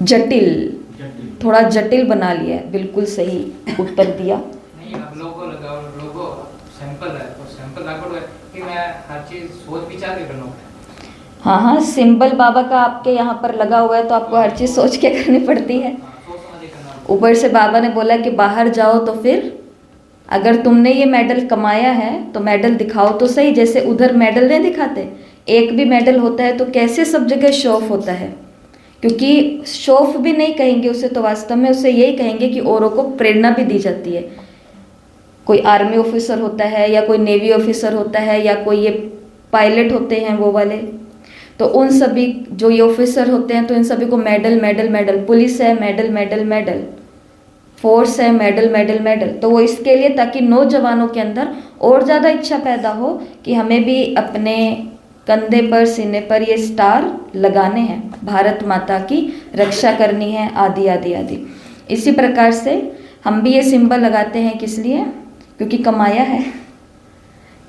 जटिल, थोड़ा जटिल बना लिया है। बिल्कुल सही उत्तर दिया। नहीं, आप लोगों सैंपल है, तो सैंपल लागू है कि मैं हर चीज सोच विचार के करना होता है। हाँ हाँ, सिंबल बाबा का आपके यहाँ पर लगा हुआ है, तो आपको हर चीज़ सोच के करनी पड़ती है। ऊपर से बाबा ने बोला कि बाहर जाओ तो फिर अगर तुमने ये मेडल कमाया है तो मेडल दिखाओ तो सही। जैसे उधर मेडल नहीं दिखाते, एक भी मेडल होता है तो कैसे सब जगह शो ऑफ होता है, क्योंकि शो ऑफ भी नहीं कहेंगे उसे, तो वास्तव में उसे यही कहेंगे कि औरों को प्रेरणा भी दी जाती है। कोई आर्मी ऑफिसर होता है या कोई नेवी ऑफिसर होता है या कोई ये पायलट होते हैं वो वाले, तो उन सभी जो ये ऑफिसर होते हैं तो इन सभी को मेडल मेडल मेडल, पुलिस है मेडल मेडल मेडल, फोर्स है मेडल मेडल मेडल। तो वो इसके लिए ताकि नौजवानों के अंदर और ज़्यादा इच्छा पैदा हो कि हमें भी अपने कंधे पर, सीने पर ये स्टार लगाने हैं, भारत माता की रक्षा करनी है, आदि आदि आदि। इसी प्रकार से हम भी ये सिंबल लगाते हैं, किस लिए, क्योंकि कमाया है,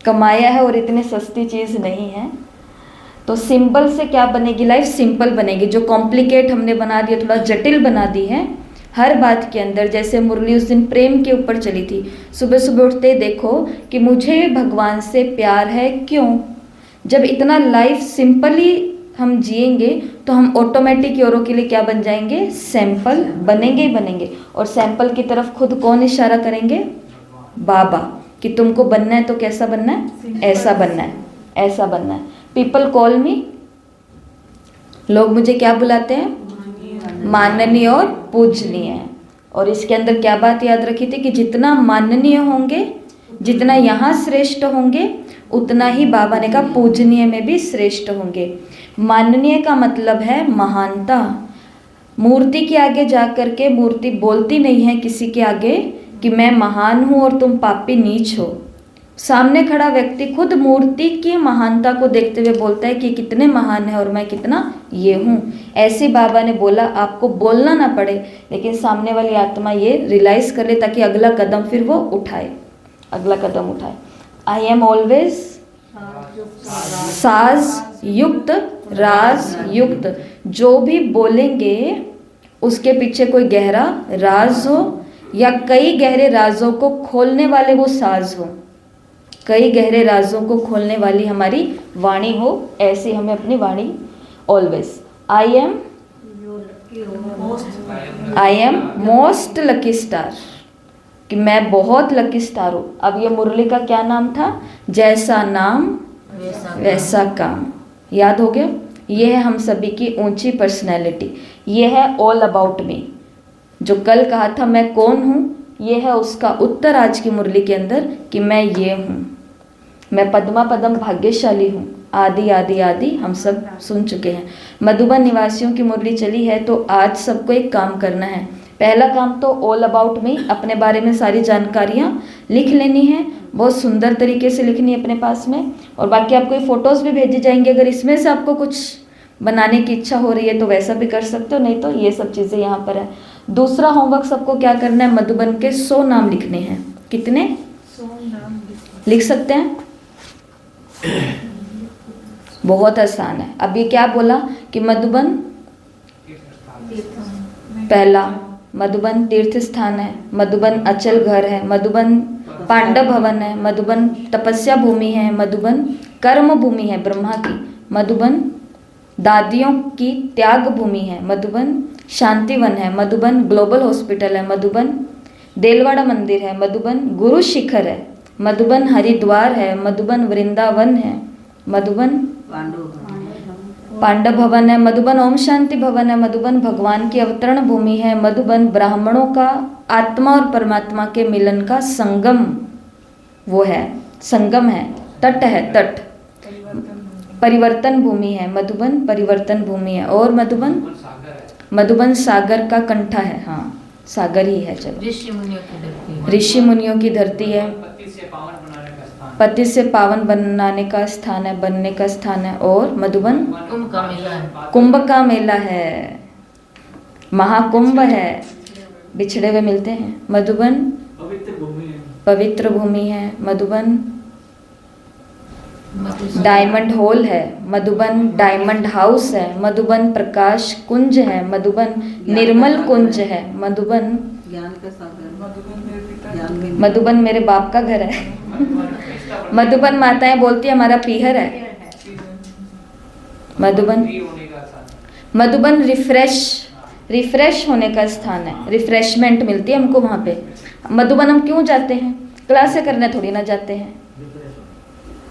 कमाया है और इतनी सस्ती चीज़ नहीं है। तो सिंपल से क्या बनेगी लाइफ? सिंपल बनेगी। जो कॉम्प्लिकेट हमने बना दिया, थोड़ा जटिल बना दी है हर बात के अंदर। जैसे मुरली उस दिन प्रेम के ऊपर चली थी, सुबह सुबह उठते ही देखो कि मुझे भगवान से प्यार है क्यों। जब इतना लाइफ सिंपली हम जिएंगे तो हम ऑटोमेटिक औरों के लिए क्या बन जाएंगे? सैंपल बनेंगे ही बनेंगे। और सैंपल की तरफ खुद कौन इशारा करेंगे? बाबा, कि तुमको बनना है तो कैसा बनना है? ऐसा बनना है, ऐसा बनना है। पीपल कॉल मी, लोग मुझे क्या बुलाते हैं? माननीय और पूजनीय। और इसके अंदर क्या बात याद रखी थी कि जितना माननीय होंगे, जितना यहाँ श्रेष्ठ होंगे, उतना ही बाबा ने कहा पूजनीय में भी श्रेष्ठ होंगे। माननीय का मतलब है महानता। मूर्ति के आगे जा कर के मूर्ति बोलती नहीं है किसी के आगे कि मैं महान हूँ और तुम पापी नीच हो। सामने खड़ा व्यक्ति खुद मूर्ति की महानता को देखते हुए बोलता है कि कितने महान है और मैं कितना ये हूँ। ऐसे बाबा ने बोला, आपको बोलना ना पड़े, लेकिन सामने वाली आत्मा ये रियलाइज कर ले ताकि अगला कदम फिर वो उठाए, अगला कदम उठाए। आई एम ऑलवेज साज युक्त, राज युक्त। जो भी बोलेंगे उसके पीछे कोई गहरा राज हो, या कई गहरे राजों को खोलने वाले वो साज हो, कई गहरे राजों को खोलने वाली हमारी वाणी हो। ऐसी हमें अपनी वाणी always, I am most lucky star, कि मैं बहुत लकी स्टार हूँ। अब ये मुरली का क्या नाम था? जैसा नाम वैसा काम। याद हो गया? ये है हम सभी की ऊंची पर्सनैलिटी। ये है ऑल अबाउट मी। जो कल कहा था मैं कौन हूँ, ये है उसका उत्तर आज की मुरली के अंदर कि मैं ये हूँ। मैं पद्मा पदम भाग्यशाली हूँ। आदि आदि आदि हम सब सुन चुके हैं। मधुबन निवासियों की मुरली चली है, तो आज सबको एक काम करना है। पहला काम तो ऑल अबाउट मी, अपने बारे में सारी जानकारियाँ लिख लेनी है, बहुत सुंदर तरीके से लिखनी है अपने पास में। और बाकी आपको ये फ़ोटोज़ भी भेजी जाएंगी। अगर इसमें से आपको कुछ बनाने की इच्छा हो रही है तो वैसा भी कर सकते हो, नहीं तो ये सब चीज़ें यहाँ पर है। दूसरा होमवर्क सबको क्या करना है? मधुबन के 100 नाम लिखने हैं। कितने? 100 नाम लिख सकते हैं? बहुत आसान है। अब ये क्या बोला कि मधुबन पहला मधुबन तीर्थ स्थान है, मधुबन अचल घर है, मधुबन पांडव भवन है, मधुबन तपस्या भूमि है, मधुबन कर्म भूमि है ब्रह्मा की, मधुबन दादियों की त्याग भूमि है, मधुबन शांतिवन है, मधुबन ग्लोबल हॉस्पिटल है, मधुबन देलवाड़ा मंदिर है, मधुबन गुरु शिखर है, मधुबन हरिद्वार है, मधुबन वृंदावन है, मधुबन पांडव भवन है, मधुबन ओम शांति भवन है, मधुबन भगवान की अवतरण भूमि है, मधुबन ब्राह्मणों का आत्मा और परमात्मा के मिलन का संगम वो है, संगम है, तट है, तट परिवर्तन भूमि है, मधुबन परिवर्तन भूमि है। और मधुबन सागर का कंठा है। हाँ, सागर ही है। चलो, ऋषि मुनियों की धरती है, पति से पावन बनाने का स्थान है, बनने का स्थान है। और मधुबन कुंभ का मेला है, महाकुंभ है, बिछड़े हुए मिलते हैं। मधुबन पवित्र भूमि है, मधुबन डायमंड हॉल है, मधुबन डायमंड हाउस है, मधुबन प्रकाश कुंज है, मधुबन निर्मल कुंज है, मधुबन ज्ञान का सागर, मधुबन मेरे बाप का घर है, मधुबन माताएं बोलती है हमारा पीहर है, मधुबन रिफ्रेश होने का स्थान है, रिफ्रेशमेंट मिलती है हमको वहाँ पे। मधुबन हम क्यों जाते हैं? क्लासें करने थोड़ी ना जाते हैं।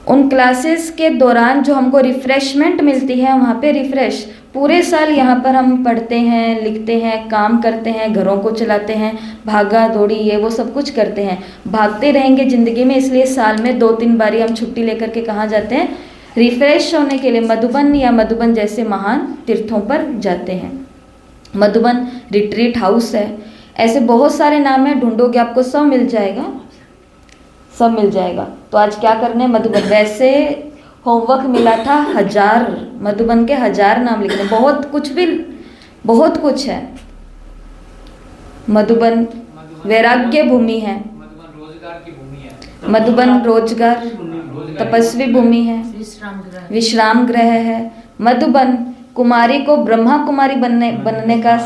उन क्लासेस के दौरान जो हमको रिफ्रेशमेंट मिलती है, वहाँ पे रिफ्रेश। पूरे साल यहाँ पर हम पढ़ते हैं, लिखते हैं, काम करते हैं, घरों को चलाते हैं, भागा दौड़ी ये वो सब कुछ करते हैं, भागते रहेंगे ज़िंदगी में। इसलिए साल में 2-3 बारी हम छुट्टी लेकर के कहाँ जाते हैं? रिफ्रेश होने के लिए मधुबन या मधुबन जैसे महान तीर्थों पर जाते हैं। मधुबन रिट्रीट हाउस है। ऐसे बहुत सारे नाम हैं, ढूंढोगे आपको सब मिल जाएगा, सब मिल जाएगा। तो आज क्या करने हैं? मधुबन। वैसे होमवर्क मिला था 1000, मधुबन के 1000 नाम लिखने। बहुत कुछ है। मधुबन वैराग्य भूमि है, मधुबन रोजगार रोजगार तपस्वी भूमि है, विश्राम गृह, विश्राम गृह है। मधुबन कुमारी को ब्रह्मा कुमारी बनने का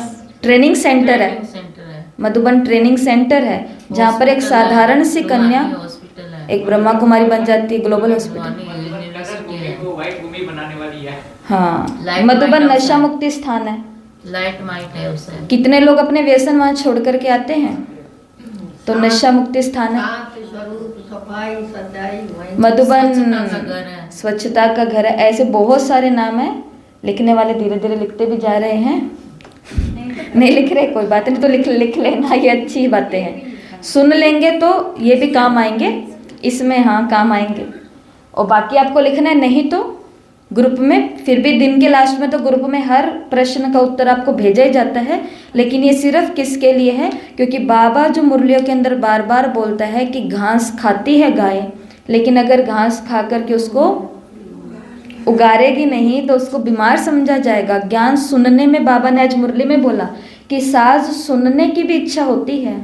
ट्रेनिंग सेंटर है। ट्रेनिंग सेंटर है, मधुबन ट्रेनिंग सेंटर है जहाँ पर एक हॉस्पिटल है, साधारण सी कन्या रुहानी हॉस्पिटल है, एक ब्रह्मा कुमारी बन जाती है, ग्लोबल हॉस्पिटल। रुहानी नगर यूनिवर्सिटी भूमि है, को व्हाइट भूमि बनाने वाली है। हाँ, लाइट मधुबन माइट नशा हाउस है। मुक्ति स्थान है। लाइट माइट है उसे। कितने लोग अपने व्यसन वहाँ छोड़ करके आते हैं, तो नशा मुक्ति स्थान है। शांति स्वरूप सफाई सच्चाई वही मधुबन स्वच्छता का घर है। स्वच्छता का घर है। ऐसे बहुत सारे नाम है, लिखने वाले धीरे धीरे लिखते भी जा रहे हैं। नहीं लिख रहे कोई बात नहीं, तो लिख लेना, ये अच्छी बातें हैं। सुन लेंगे तो ये भी काम आएंगे, इसमें हाँ काम आएंगे। और बाकी आपको लिखना है, नहीं तो ग्रुप में, फिर भी दिन के लास्ट में तो ग्रुप में हर प्रश्न का उत्तर आपको भेजा ही जाता है। लेकिन ये सिर्फ किसके लिए है, क्योंकि बाबा जो मुरलियों के अंदर बार बार बोलता है कि घास खाती है गाय, लेकिन अगर घास खा करके उसको उगारेगी नहीं तो उसको बीमार समझा जाएगा। ज्ञान सुनने में, बाबा ने आज मुरली में बोला कि साज सुनने की भी इच्छा होती है,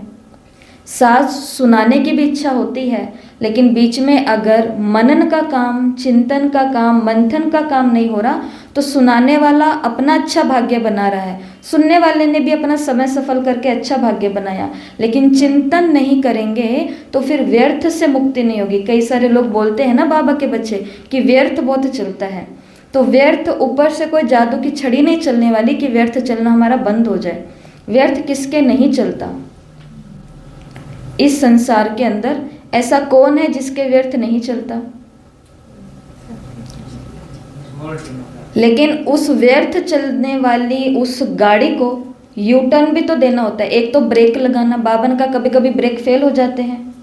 साज सुनाने की भी इच्छा होती है, लेकिन बीच में अगर मनन का काम, चिंतन का काम, मंथन का काम नहीं हो रहा तो सुनाने वाला अपना अच्छा भाग्य बना रहा है, सुनने वाले ने भी अपना समय सफल करके अच्छा भाग्य बनाया, लेकिन चिंतन नहीं करेंगे तो फिर व्यर्थ से मुक्ति नहीं होगी। कई सारे लोग बोलते हैं ना बाबा के बच्चे कि व्यर्थ बहुत चलता है, तो व्यर्थ ऊपर से कोई जादू की छड़ी नहीं चलने वाली कि व्यर्थ चलना हमारा बंद हो जाए। व्यर्थ किसके नहीं चलता इस संसार के अंदर, ऐसा कौन है जिसके व्यर्थ नहीं चलता। लेकिन उस व्यर्थ चलने वाली उस गाड़ी को यू टर्न भी तो देना होता है। एक तो ब्रेक लगाना, बाबन का कभी कभी ब्रेक फेल हो जाते हैं।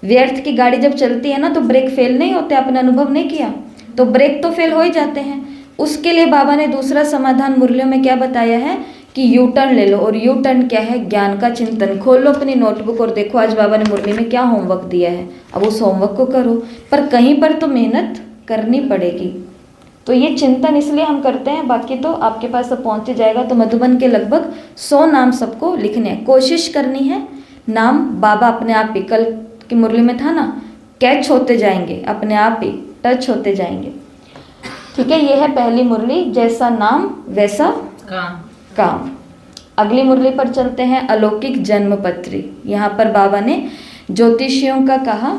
व्यर्थ की गाड़ी जब चलती है ना तो ब्रेक फेल नहीं होते, आपने अनुभव नहीं किया, तो ब्रेक तो फेल हो ही जाते हैं। उसके लिए बाबा ने दूसरा समाधान मुरलियों में क्या बताया है कि यू टर्न ले लो। और यू टर्न क्या है, ज्ञान का चिंतन। खोलो अपनी नोटबुक और देखो आज बाबा ने मुरली में क्या होमवर्क दिया है, अब उस होमवर्क को करो, पर कहीं पर तो मेहनत करनी पड़ेगी। तो ये चिंतन इसलिए हम करते हैं, बाकी तो आपके पास सब पहुंच जाएगा। तो मधुबन के लगभग 100 नाम सबको लिखने हैं, कोशिश करनी है। नाम बाबा अपने आप ही, कल की मुरली में था ना, कैच होते जाएंगे, अपने आप ही टच होते जाएंगे। ठीक है, ये है पहली मुरली, जैसा नाम वैसा काम। अगली मुरली पर चलते हैं, अलौकिक जन्मपत्री। यहाँ पर बाबा ने ज्योतिषियों का कहा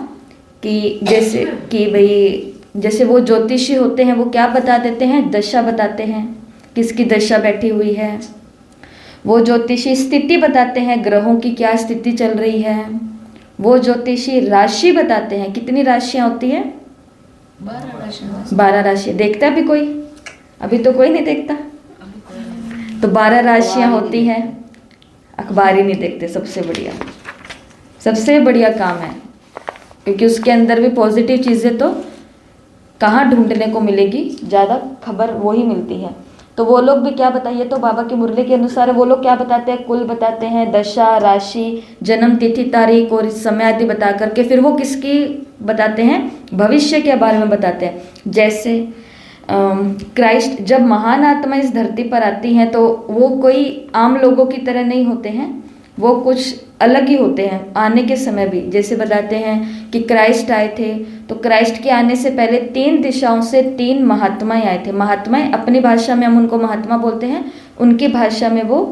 कि जैसे कि भाई जैसे वो ज्योतिषी होते हैं वो क्या बता देते हैं, दशा बताते हैं, किसकी दशा बैठी हुई है। वो ज्योतिषी स्थिति बताते हैं, ग्रहों की क्या स्थिति चल रही है। वो ज्योतिषी राशि बताते हैं, कितनी राशियाँ होती है, 12 राशि। देखता है अभी कोई? अभी तो कोई नहीं देखता। तो 12 राशियाँ होती हैं, अखबार ही नहीं देखते। सबसे बढ़िया काम है, क्योंकि उसके अंदर भी पॉजिटिव चीज़ें तो कहाँ ढूंढने को मिलेगी, ज़्यादा खबर वो ही मिलती है। तो वो लोग भी क्या बताइए, तो बाबा की मुरली के अनुसार वो लोग क्या बताते हैं, कुल बताते हैं, दशा, राशि, जन्म तिथि, तारीख और समय आदि बता करके फिर वो किसकी बताते हैं, भविष्य के बारे में बताते हैं। जैसे क्राइस्ट जब महान आत्मा इस धरती पर आती हैं तो वो कोई आम लोगों की तरह नहीं होते हैं, वो कुछ अलग ही होते हैं। आने के समय भी जैसे बताते हैं कि क्राइस्ट आए थे, तो क्राइस्ट के आने से पहले 3 दिशाओं से 3 महात्माएं आए थे। महात्माएं अपनी भाषा में हम उनको महात्मा बोलते हैं, उनकी भाषा में वो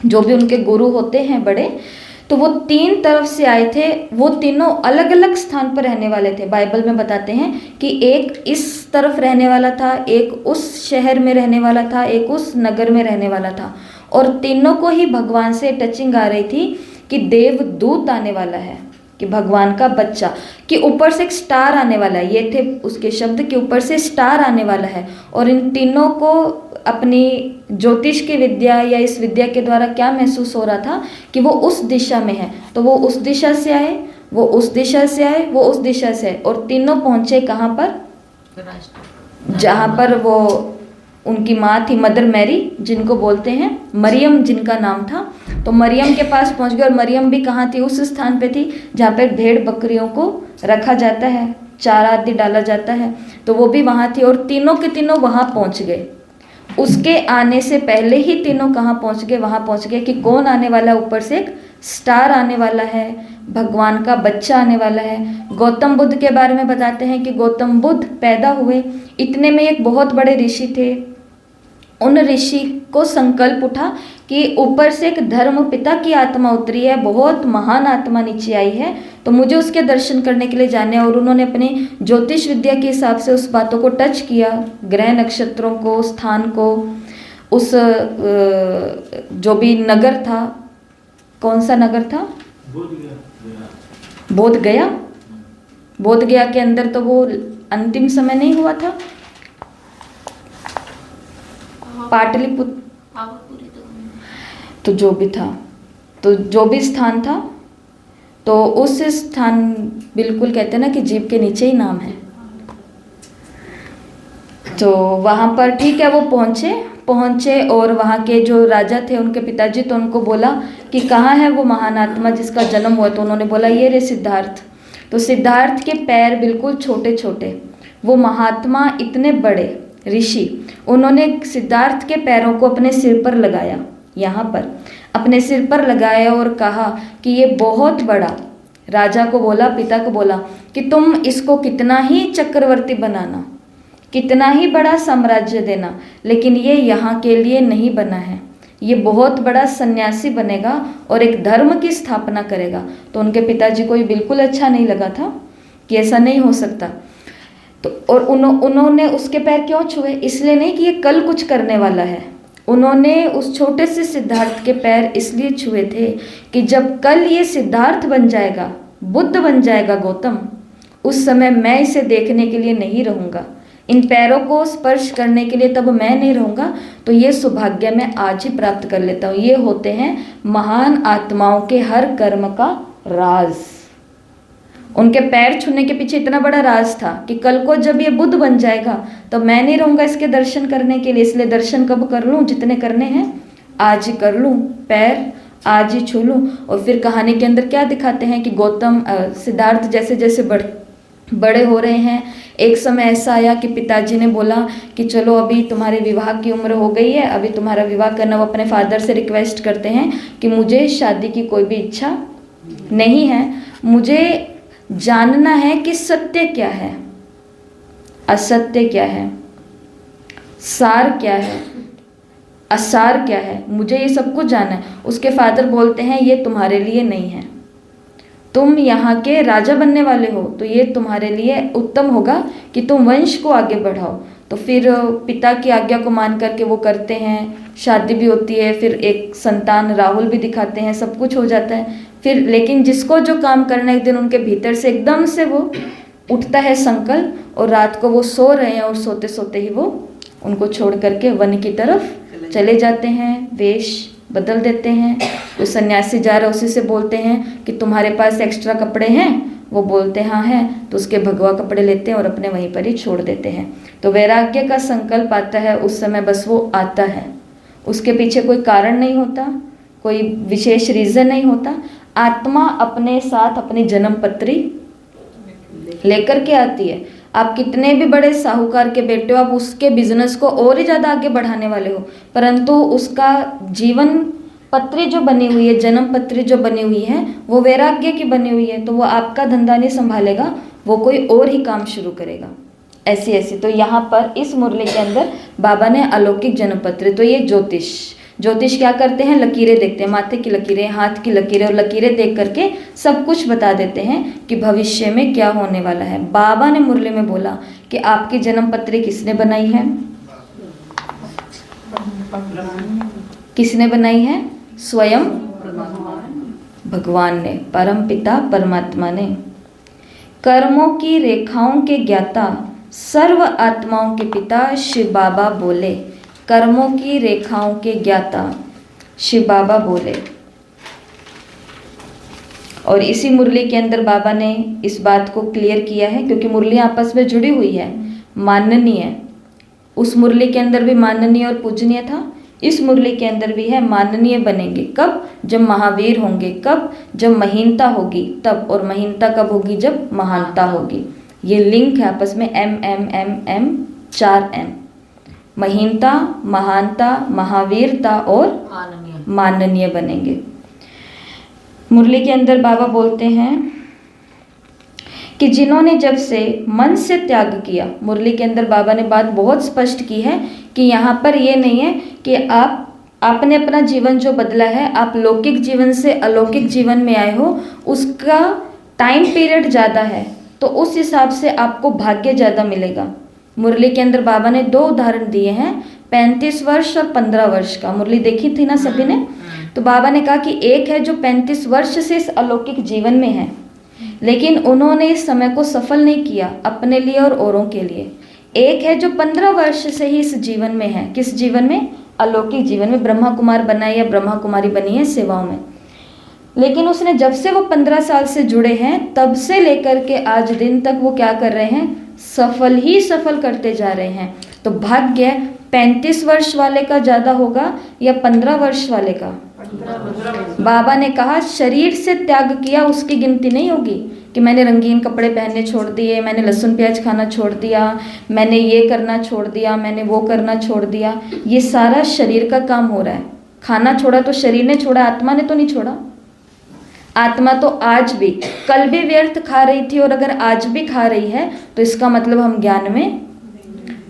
जो भी उनके गुरु होते हैं बड़े, तो वो 3 तरफ से आए थे। वो तीनों अलग अलग स्थान पर रहने वाले थे। बाइबल में बताते हैं कि एक इस तरफ रहने वाला था, एक उस शहर में रहने वाला था, एक उस नगर में रहने वाला था, और तीनों को ही भगवान से टचिंग आ रही थी कि देवदूत आने वाला है, कि भगवान का बच्चा, कि ऊपर से एक स्टार आने वाला है। ये थे उसके शब्द कि ऊपर से स्टार आने वाला है। और इन तीनों को अपनी ज्योतिष की विद्या या इस विद्या के द्वारा क्या महसूस हो रहा था कि वो उस दिशा में है। तो वो उस दिशा से आए, वो उस दिशा से आए, वो उस दिशा से आए, और तीनों पहुँचे कहाँ पर, जहाँ पर वो उनकी माँ थी, मदर मैरी जिनको बोलते हैं, मरियम जिनका नाम था। तो मरियम के पास पहुँच गए, और मरियम भी कहाँ थी, उस स्थान पे थी जहाँ पर भेड़ बकरियों को रखा जाता है, चारा आदि डाला जाता है, तो वो भी वहाँ थी। और तीनों के तीनों वहाँ पहुँच गए। उसके आने से पहले ही तीनों कहाँ पहुँच गए, वहाँ पहुँच गए कि कौन आने वाला है, ऊपर से एक स्टार आने वाला है, भगवान का बच्चा आने वाला है। गौतम बुद्ध के बारे में बताते हैं कि गौतम बुद्ध पैदा हुए, इतने में एक बहुत बड़े ऋषि थे। उन ऋषि को संकल्प उठा कि ऊपर से एक धर्म पिता की आत्मा उतरी है, बहुत महान आत्मा नीचे आई है, तो मुझे उसके दर्शन करने के लिए जाने। और उन्होंने अपने ज्योतिष विद्या के हिसाब से उस बातों को टच किया, ग्रह नक्षत्रों को, स्थान को, उस जो भी नगर था, कौन सा नगर था, बोध गया। बोध गया के अंदर तो वो अंतिम समय नहीं हुआ था, पाटलिपुत्र, तो जो भी था, तो जो भी स्थान था, तो उस स्थान, बिल्कुल कहते हैं ना कि जीभ के नीचे ही नाम है, तो वहाँ पर ठीक है वो पहुँचे और वहाँ के जो राजा थे, उनके पिताजी, तो उनको बोला कि कहाँ है वो महान आत्मा जिसका जन्म हुआ, तो उन्होंने बोला ये रे सिद्धार्थ। तो सिद्धार्थ के पैर बिल्कुल छोटे छोटे, वो महात्मा इतने बड़े ऋषि, उन्होंने सिद्धार्थ के पैरों को अपने सिर पर लगाया, यहाँ पर अपने सिर पर लगाया और कहा कि ये बहुत बड़ा, राजा को बोला, पिता को बोला कि तुम इसको कितना ही चक्रवर्ती बनाना, कितना ही बड़ा साम्राज्य देना, लेकिन ये यहाँ के लिए नहीं बना है, ये बहुत बड़ा सन्यासी बनेगा और एक धर्म की स्थापना करेगा। तो उनके पिताजी को ये बिल्कुल अच्छा नहीं लगा था कि ऐसा नहीं हो सकता। तो और उन्होंने उसके पैर क्यों छुए, इसलिए नहीं कि ये कल कुछ करने वाला है, उन्होंने उस छोटे से सिद्धार्थ के पैर इसलिए छुए थे कि जब कल ये सिद्धार्थ बन जाएगा, बुद्ध बन जाएगा गौतम, उस समय मैं इसे देखने के लिए नहीं रहूँगा, इन पैरों को स्पर्श करने के लिए तब मैं नहीं रहूँगा, तो ये सौभाग्य मैं आज ही प्राप्त कर लेता हूँ। ये होते हैं महान आत्माओं के हर कर्म का राज। उनके पैर छूने के पीछे इतना बड़ा राज था कि कल को जब ये बुद्ध बन जाएगा तो मैं नहीं रहूँगा इसके दर्शन करने के लिए, इसलिए दर्शन कब कर लूँ, जितने करने हैं आज ही कर लूँ, पैर आज ही छू लूँ। और फिर कहानी के अंदर क्या दिखाते हैं कि गौतम सिद्धार्थ जैसे जैसे बड़े हो रहे हैं, एक समय ऐसा आया कि पिताजी ने बोला कि चलो अभी तुम्हारे विवाह की उम्र हो गई है, अभी तुम्हारा विवाह करना। वो अपने फादर से रिक्वेस्ट करते हैं कि मुझे शादी की कोई भी इच्छा नहीं है, मुझे जानना है कि सत्य क्या है, असत्य क्या है, सार क्या है, असार क्या है, मुझे ये सब कुछ जानना है। उसके फादर बोलते हैं ये तुम्हारे लिए नहीं है, तुम यहाँ के राजा बनने वाले हो, तो ये तुम्हारे लिए उत्तम होगा कि तुम वंश को आगे बढ़ाओ। तो फिर पिता की आज्ञा को मान करके वो करते हैं, शादी भी होती है, फिर एक संतान राहुल भी दिखाते हैं, सब कुछ हो जाता है। फिर लेकिन जिसको जो काम करना है, एक दिन उनके भीतर से एकदम से वो उठता है संकल्प, और रात को वो सो रहे हैं और सोते सोते ही वो उनको छोड़ करके वन की तरफ चले जाते हैं, वेश बदल देते हैं। वो सन्यासी जा रहा है, उसी से बोलते हैं कि तुम्हारे पास एक्स्ट्रा कपड़े हैं, वो बोलते हाँ हैं, तो उसके भगवा कपड़े लेते हैं और अपने वहीं पर ही छोड़ देते हैं। तो वैराग्य का संकल्प आता है उस समय, बस वो आता है, उसके पीछे कोई कारण नहीं होता, कोई विशेष रीज़न नहीं होता। आत्मा अपने साथ अपनी जन्म पत्री लेकर के आती है। आप कितने भी बड़े साहूकार के बेटे हो, आप उसके बिजनेस को और ही ज़्यादा आगे बढ़ाने वाले हो, परंतु उसका जीवन पत्री जो बनी हुई है, जन्म पत्री जो बनी हुई है, वो वैराग्य की बनी हुई है, तो वो आपका धंधा नहीं संभालेगा, वो कोई और ही काम शुरू करेगा। ऐसी ऐसी तो यहाँ पर इस मुरली के अंदर बाबा ने अलौकिक जन्म पत्र, तो ये ज्योतिष क्या करते हैं, लकीरें देखते हैं, माथे की लकीरें, हाथ की लकीरें, और लकीरें देख करके सब कुछ बता देते हैं कि भविष्य में क्या होने वाला है। बाबा ने मुरली में बोला कि आपकी जन्म पत्री किसने बनाई है, किसने बनाई है, स्वयं भगवान ने, परम पिता परमात्मा ने। कर्मों की रेखाओं के ज्ञाता सर्व आत्माओं के पिता शिव बाबा बोले, कर्मों की रेखाओं के ज्ञाता शिव बाबा बोले। और इसी मुरली के अंदर बाबा ने इस बात को क्लियर किया है, क्योंकि मुरलियाँ आपस में जुड़ी हुई है, माननीय। उस मुरली के अंदर भी माननीय और पूजनीय था, इस मुरली के अंदर भी है माननीय बनेंगे कब, जब महावीर होंगे, कब, जब महीनता होगी तब, और महीनता कब होगी, जब महानता होगी। ये लिंक है आपस में, M 4 M, महीनता, महानता, महावीरता और माननीय बनेंगे। मुरली के अंदर बाबा बोलते हैं कि जिन्होंने जब से मन से त्याग किया, मुरली के अंदर बाबा ने बात बहुत स्पष्ट की है कि यहाँ पर ये नहीं है कि आपने अपना जीवन जो बदला है, आप लौकिक जीवन से अलौकिक जीवन में आए हो, उसका टाइम पीरियड ज़्यादा है तो उस हिसाब से आपको भाग्य ज़्यादा मिलेगा। मुरली के अंदर बाबा ने 2 उदाहरण दिए हैं, 35 वर्ष और 15 वर्ष का। मुरली देखी थी ना सभी ने? तो बाबा ने कहा कि एक है जो 35 वर्ष से इस अलौकिक जीवन में है, लेकिन उन्होंने इस समय को सफल नहीं किया अपने लिए और औरों के लिए। एक है जो 15 वर्ष से ही इस जीवन में है। किस जीवन में? अलौकिक जीवन में। ब्रह्मा कुमार बना है या ब्रह्मा कुमारी बनी है सेवाओं में। लेकिन उसने जब से वो 15 साल से जुड़े हैं, तब से लेकर के आज दिन तक वो क्या कर रहे हैं? सफल ही सफल करते जा रहे हैं। तो भाग्य 35 वर्ष वाले का ज़्यादा होगा या 15 वर्ष वाले का? बाबा ने कहा शरीर से त्याग किया उसकी गिनती नहीं होगी कि मैंने रंगीन कपड़े पहनने छोड़ दिए, मैंने लहसुन प्याज खाना छोड़ दिया, मैंने ये करना छोड़ दिया, मैंने वो करना छोड़ दिया। ये सारा शरीर का काम हो रहा है। खाना छोड़ा तो शरीर ने छोड़ा, आत्मा ने तो नहीं छोड़ा। आत्मा तो आज भी, कल भी व्यर्थ खा रही थी और अगर आज भी खा रही है तो इसका मतलब हम ज्ञान में।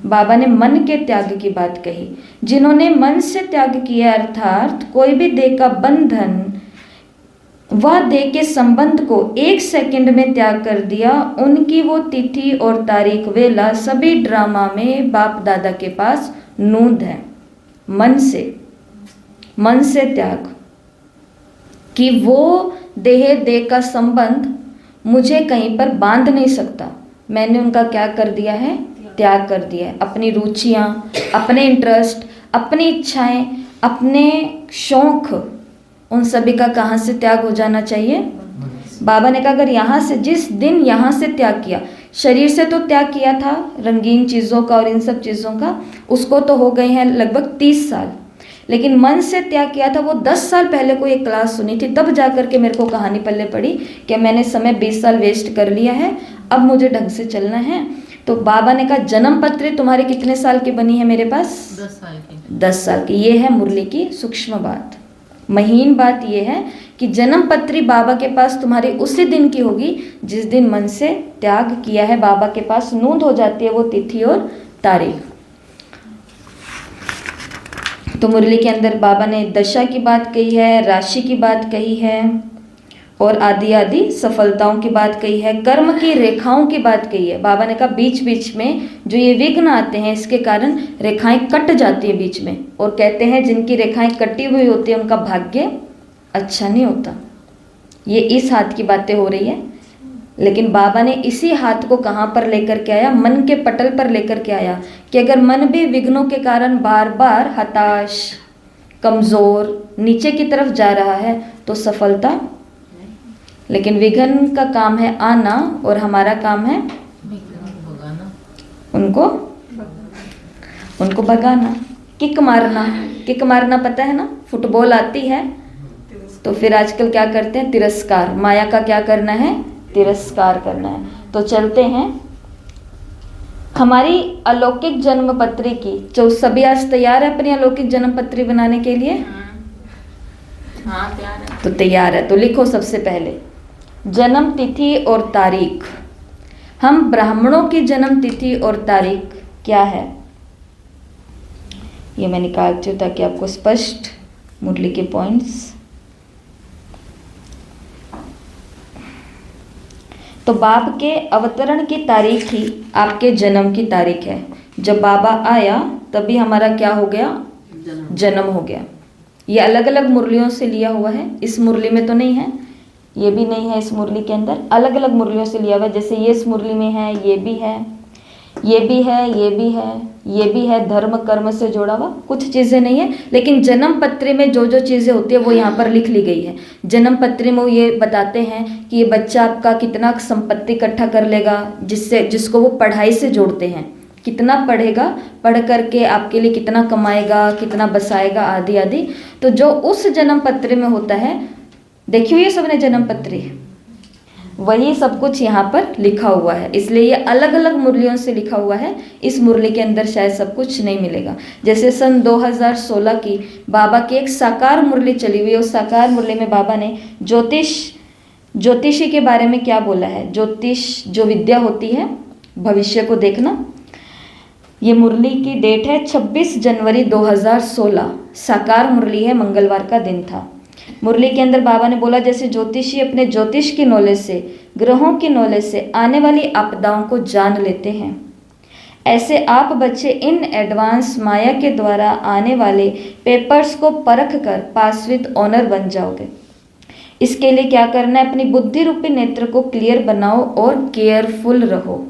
बाबा ने मन के त्याग की बात कही। जिन्होंने मन से त्याग किया अर्थात कोई भी देह का बंधन वह देह के संबंध को 1 सेकंड में त्याग कर दिया, उनकी वो तिथि और तारीख वेला सभी ड्रामा में बाप दादा के पास नूंद है। मन से त्याग कि वो देह का संबंध मुझे कहीं पर बांध नहीं सकता। मैंने उनका क्या कर दिया है? त्याग कर दिया है। अपनी रुचियाँ, अपने इंटरेस्ट, अपनी इच्छाएं, अपने शौक, उन सभी का कहाँ से त्याग हो जाना चाहिए? बाबा ने कहा अगर यहाँ से, जिस दिन यहाँ से त्याग किया, शरीर से तो त्याग किया था रंगीन चीज़ों का और इन सब चीज़ों का, उसको तो हो गए हैं लगभग 30 साल, लेकिन मन से त्याग किया था वो 10 साल पहले कोई एक क्लास सुनी थी, तब जा कर के मेरे को कहानी पल्ले पड़ी कि मैंने समय 20 साल वेस्ट कर लिया है, अब मुझे ढंग से चलना है। तो बाबा ने कहा जन्म पत्री तुम्हारी कितने साल की बनी है मेरे पास? 10 साल की। 10 साल की। ये है मुरली की सूक्ष्म बात, महीन बात ये है कि जन्म पत्री बाबा के पास तुम्हारी उसी दिन की होगी जिस दिन मन से त्याग किया है। बाबा के पास नोंद हो जाती है वो तिथि और तारीख। तो मुरली के अंदर बाबा ने दशा की बात कही है, राशि की बात कही है और आदि आदि सफलताओं की बात कही है, कर्म की रेखाओं की बात कही है। बाबा ने कहा बीच बीच में जो ये विघ्न आते हैं इसके कारण रेखाएं कट जाती हैं बीच में, और कहते हैं जिनकी रेखाएं कटी हुई होती है उनका भाग्य अच्छा नहीं होता। ये इस हाथ की बातें हो रही है, लेकिन बाबा ने इसी हाथ को कहाँ पर लेकर के आया? मन के पटल पर लेकर के आया कि अगर मन भी विघ्नों के कारण बार बार हताश, कमज़ोर, नीचे की तरफ जा रहा है तो सफलता, लेकिन विघ्न का काम है आना और हमारा काम है उनको भगाना, किक मारना। किक मारना पता है ना? फुटबॉल आती है तो फिर आजकल क्या करते हैं? तिरस्कार। माया का क्या करना है? तिरस्कार करना है। तो चलते हैं हमारी अलौकिक जन्म पत्री की। जो सभी आज तैयार है अपनी अलौकिक जन्म पत्री बनाने के लिए? हाँ तैयार है। तो तैयार है तो लिखो सबसे पहले जन्म तिथि और तारीख। हम ब्राह्मणों की जन्म तिथि और तारीख क्या है ये मैं निकालती हूँ ताकि आपको स्पष्ट मुरली के पॉइंट्स। तो बाप के अवतरण की तारीख ही आपके जन्म की तारीख है। जब बाबा आया तभी हमारा क्या हो गया? जन्म हो गया। ये अलग अलग मुरलियों से लिया हुआ है, इस मुरली में तो नहीं है, ये भी नहीं है इस मुरली के अंदर, अलग अलग मुरलियों से लिया हुआ है। जैसे ये इस मुरली में है, ये भी है, ये भी है, ये भी है, ये भी है, धर्म कर्म से जोड़ा हुआ। कुछ चीज़ें नहीं है, लेकिन जन्म पत्री में जो जो चीज़ें होती है वो यहाँ पर लिख ली गई है। जन्म पत्री में वो ये बताते हैं कि ये बच्चा आपका कितना संपत्ति इकट्ठा कर लेगा, जिसको वो पढ़ाई से जोड़ते हैं। कितना पढ़ेगा, पढ़ करके आपके लिए कितना कमाएगा, कितना बसाएगा, आदि आदि। तो जो उस जन्म पत्री में होता है, देखिए ये सबने जन्म पत्री, वही सब कुछ यहाँ पर लिखा हुआ है, इसलिए ये अलग अलग मुरलियों से लिखा हुआ है। इस मुरली के अंदर शायद सब कुछ नहीं मिलेगा। जैसे सन 2016 की बाबा की एक साकार मुरली चली हुई है। उस साकार मुरली में बाबा ने ज्योतिषी के बारे में क्या बोला है। ज्योतिष जो विद्या होती है, भविष्य को देखना। ये मुरली की डेट है 26 जनवरी 2016। साकार मुरली है, मंगलवार का दिन था। मुरली के अंदर बाबा ने बोला, जैसे ज्योतिषी अपने ज्योतिष की नॉलेज से, ग्रहों की नॉलेज से आने वाली आपदाओं को जान लेते हैं, ऐसे आप बच्चे इन एडवांस माया के द्वारा आने वाले पेपर्स को परख कर पास विद ऑनर बन जाओगे। इसके लिए क्या करना है, अपनी बुद्धि रूपी नेत्र को क्लियर बनाओ और केयरफुल रहो।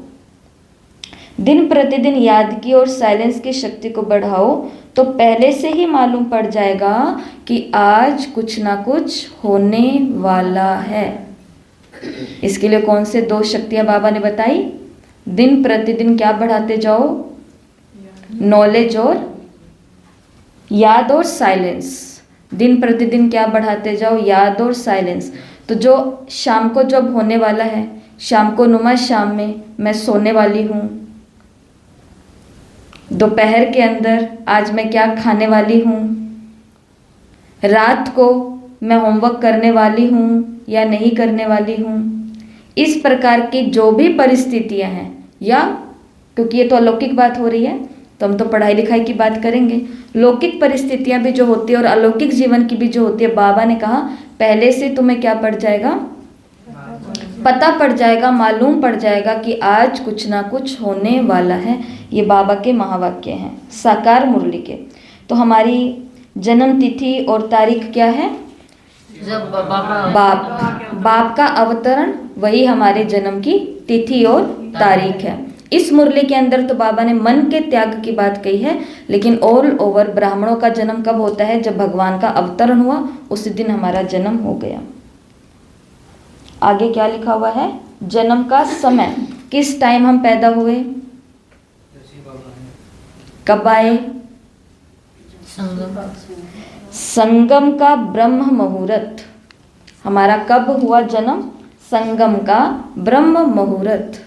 दिन प्रतिदिन याद की और साइलेंस की शक्ति को बढ़ाओ, तो पहले से ही मालूम पड़ जाएगा कि आज कुछ ना कुछ होने वाला है। इसके लिए कौन से 2 शक्तियां बाबा ने बताई। दिन प्रतिदिन क्या बढ़ाते जाओ, नॉलेज और याद और साइलेंस। दिन प्रतिदिन क्या बढ़ाते जाओ, याद और साइलेंस। तो जो शाम को जब होने वाला है, शाम को नुमा शाम में मैं सोने वाली हूँ, दोपहर के अंदर आज मैं क्या खाने वाली हूँ, रात को मैं होमवर्क करने वाली हूँ या नहीं करने वाली हूँ, इस प्रकार की जो भी परिस्थितियाँ हैं, या क्योंकि ये तो अलौकिक बात हो रही है तो हम तो पढ़ाई लिखाई की बात करेंगे, लौकिक परिस्थितियाँ भी जो होती है और अलौकिक जीवन की भी जो होती है, बाबा ने कहा पहले से तुम्हें क्या पड़ जाएगा, पता पड़ जाएगा, मालूम पड़ जाएगा कि आज कुछ ना कुछ होने वाला है। ये बाबा के महावाक्य हैं साकार मुरली के। तो हमारी जन्म तिथि और तारीख क्या है, जब बाबा बाप का अवतरण, वही हमारे जन्म की तिथि और तारीख है। इस मुरली के अंदर तो बाबा ने मन के त्याग की बात कही है, लेकिन ऑल ओवर ब्राह्मणों का जन्म कब होता है, जब भगवान का अवतरण हुआ उस दिन हमारा जन्म हो गया। आगे क्या लिखा हुआ है, जन्म का समय, किस टाइम हम पैदा हुए, कब आए, संगम का ब्रह्म मुहूर्त। हमारा कब हुआ जन्म, संगम का ब्रह्म मुहूर्त।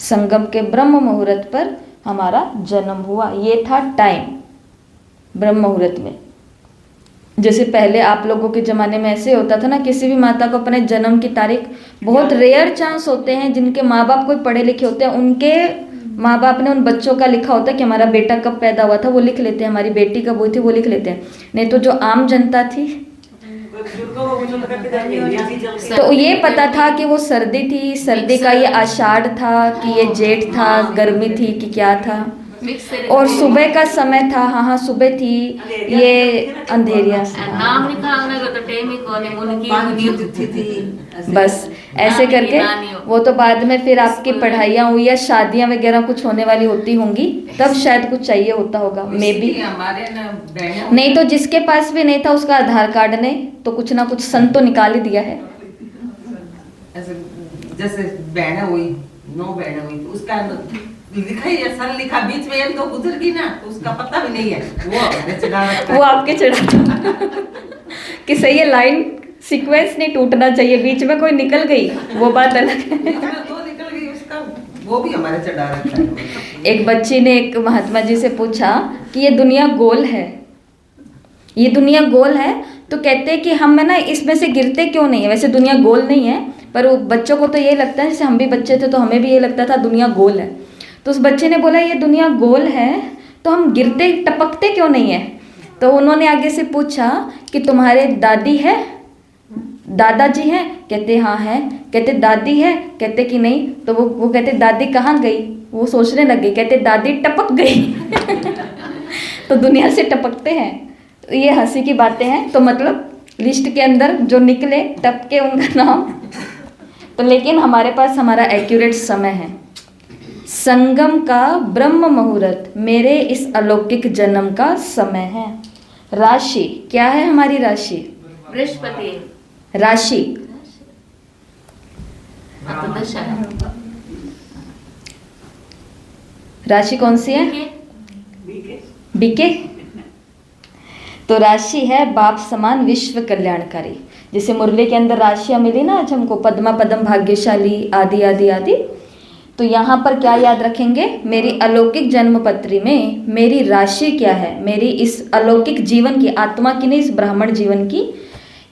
संगम के ब्रह्म मुहूर्त पर हमारा जन्म हुआ, ये था टाइम ब्रह्म मुहूर्त में। जैसे पहले आप लोगों के ज़माने में ऐसे होता था ना, किसी भी माता को अपने जन्म की तारीख, बहुत रेयर चांस होते हैं जिनके माँ बाप कोई पढ़े लिखे होते हैं, उनके माँ बाप ने उन बच्चों का लिखा होता है कि हमारा बेटा कब पैदा हुआ था, वो लिख लेते हैं, हमारी बेटी कब हुई थी वो लिख लेते हैं। नहीं तो जो आम जनता थी तो ये पता था कि वो सर्दी थी, सर्दी का ये आषाढ़ था कि ये जेठ था, गर्मी थी कि क्या था, और सुबह का समय था, हाँ सुबह थी, ये अंधेरिया नाम निकालने का तो टाइम ही कोने मुनकी बस ऐसे करके वो तो बाद में फिर आपकी पढ़ाइयाँ हुई या शादियाँ वगैरह कुछ होने वाली होती होंगी, तब शायद कुछ चाहिए होता होगा, मे बी। नहीं तो जिसके पास भी नहीं था उसका आधार कार्ड ने तो कुछ ना कुछ सन तो निकाल ही दिया है। जैसे बहन हुई, 9 बहन हुई तो उसका लिखा ही सन लिखा, बीच में एक दो गुजर गई ना तो उसका पता भी नहीं है, वो आपके चढ़ा कि सही है, लाइन सीक्वेंस नहीं टूटना चाहिए, बीच में कोई निकल गई वो बात अलग है। तो निकल गई उसका, वो भी हमारे चढ़ा रखा है। एक बच्ची ने एक महात्मा जी से पूछा कि ये दुनिया गोल है, ये दुनिया गोल है, तो कहते हैं कि हम है ना इसमें से गिरते क्यों नहीं है। वैसे दुनिया गोल नहीं है, पर वो बच्चों को तो ये लगता है, जैसे हम भी बच्चे थे तो हमें भी ये लगता था दुनिया गोल है। तो उस बच्चे ने बोला ये दुनिया गोल है तो हम गिरते टपकते क्यों नहीं है। तो उन्होंने आगे से पूछा कि तुम्हारे दादी है, दादाजी हैं, कहते हाँ है, कहते दादी है, कहते कि नहीं, तो वो कहते दादी कहाँ गई, वो सोचने लग गई, कहते दादी टपक गई। तो दुनिया से टपकते हैं, तो ये हंसी की बातें हैं। तो मतलब लिस्ट के अंदर जो निकले टपके उनका नाम, तो लेकिन हमारे पास हमारा एक्यूरेट समय है, संगम का ब्रह्म मुहूर्त मेरे इस अलौकिक जन्म का समय है। राशि क्या है हमारी राशि, बृहस्पति राशि दशा है। राशि कौन सी है, बीके। तो राशि है बाप समान विश्व कल्याणकारी। जैसे मुरली के अंदर राशियाँ मिली ना आज हमको, पद्मा पदम भाग्यशाली आदि आदि आदि, तो यहाँ पर क्या याद रखेंगे, मेरी अलौकिक जन्म पत्री में मेरी राशि क्या है, मेरी इस अलौकिक जीवन की, आत्मा की नहीं, इस ब्राह्मण जीवन की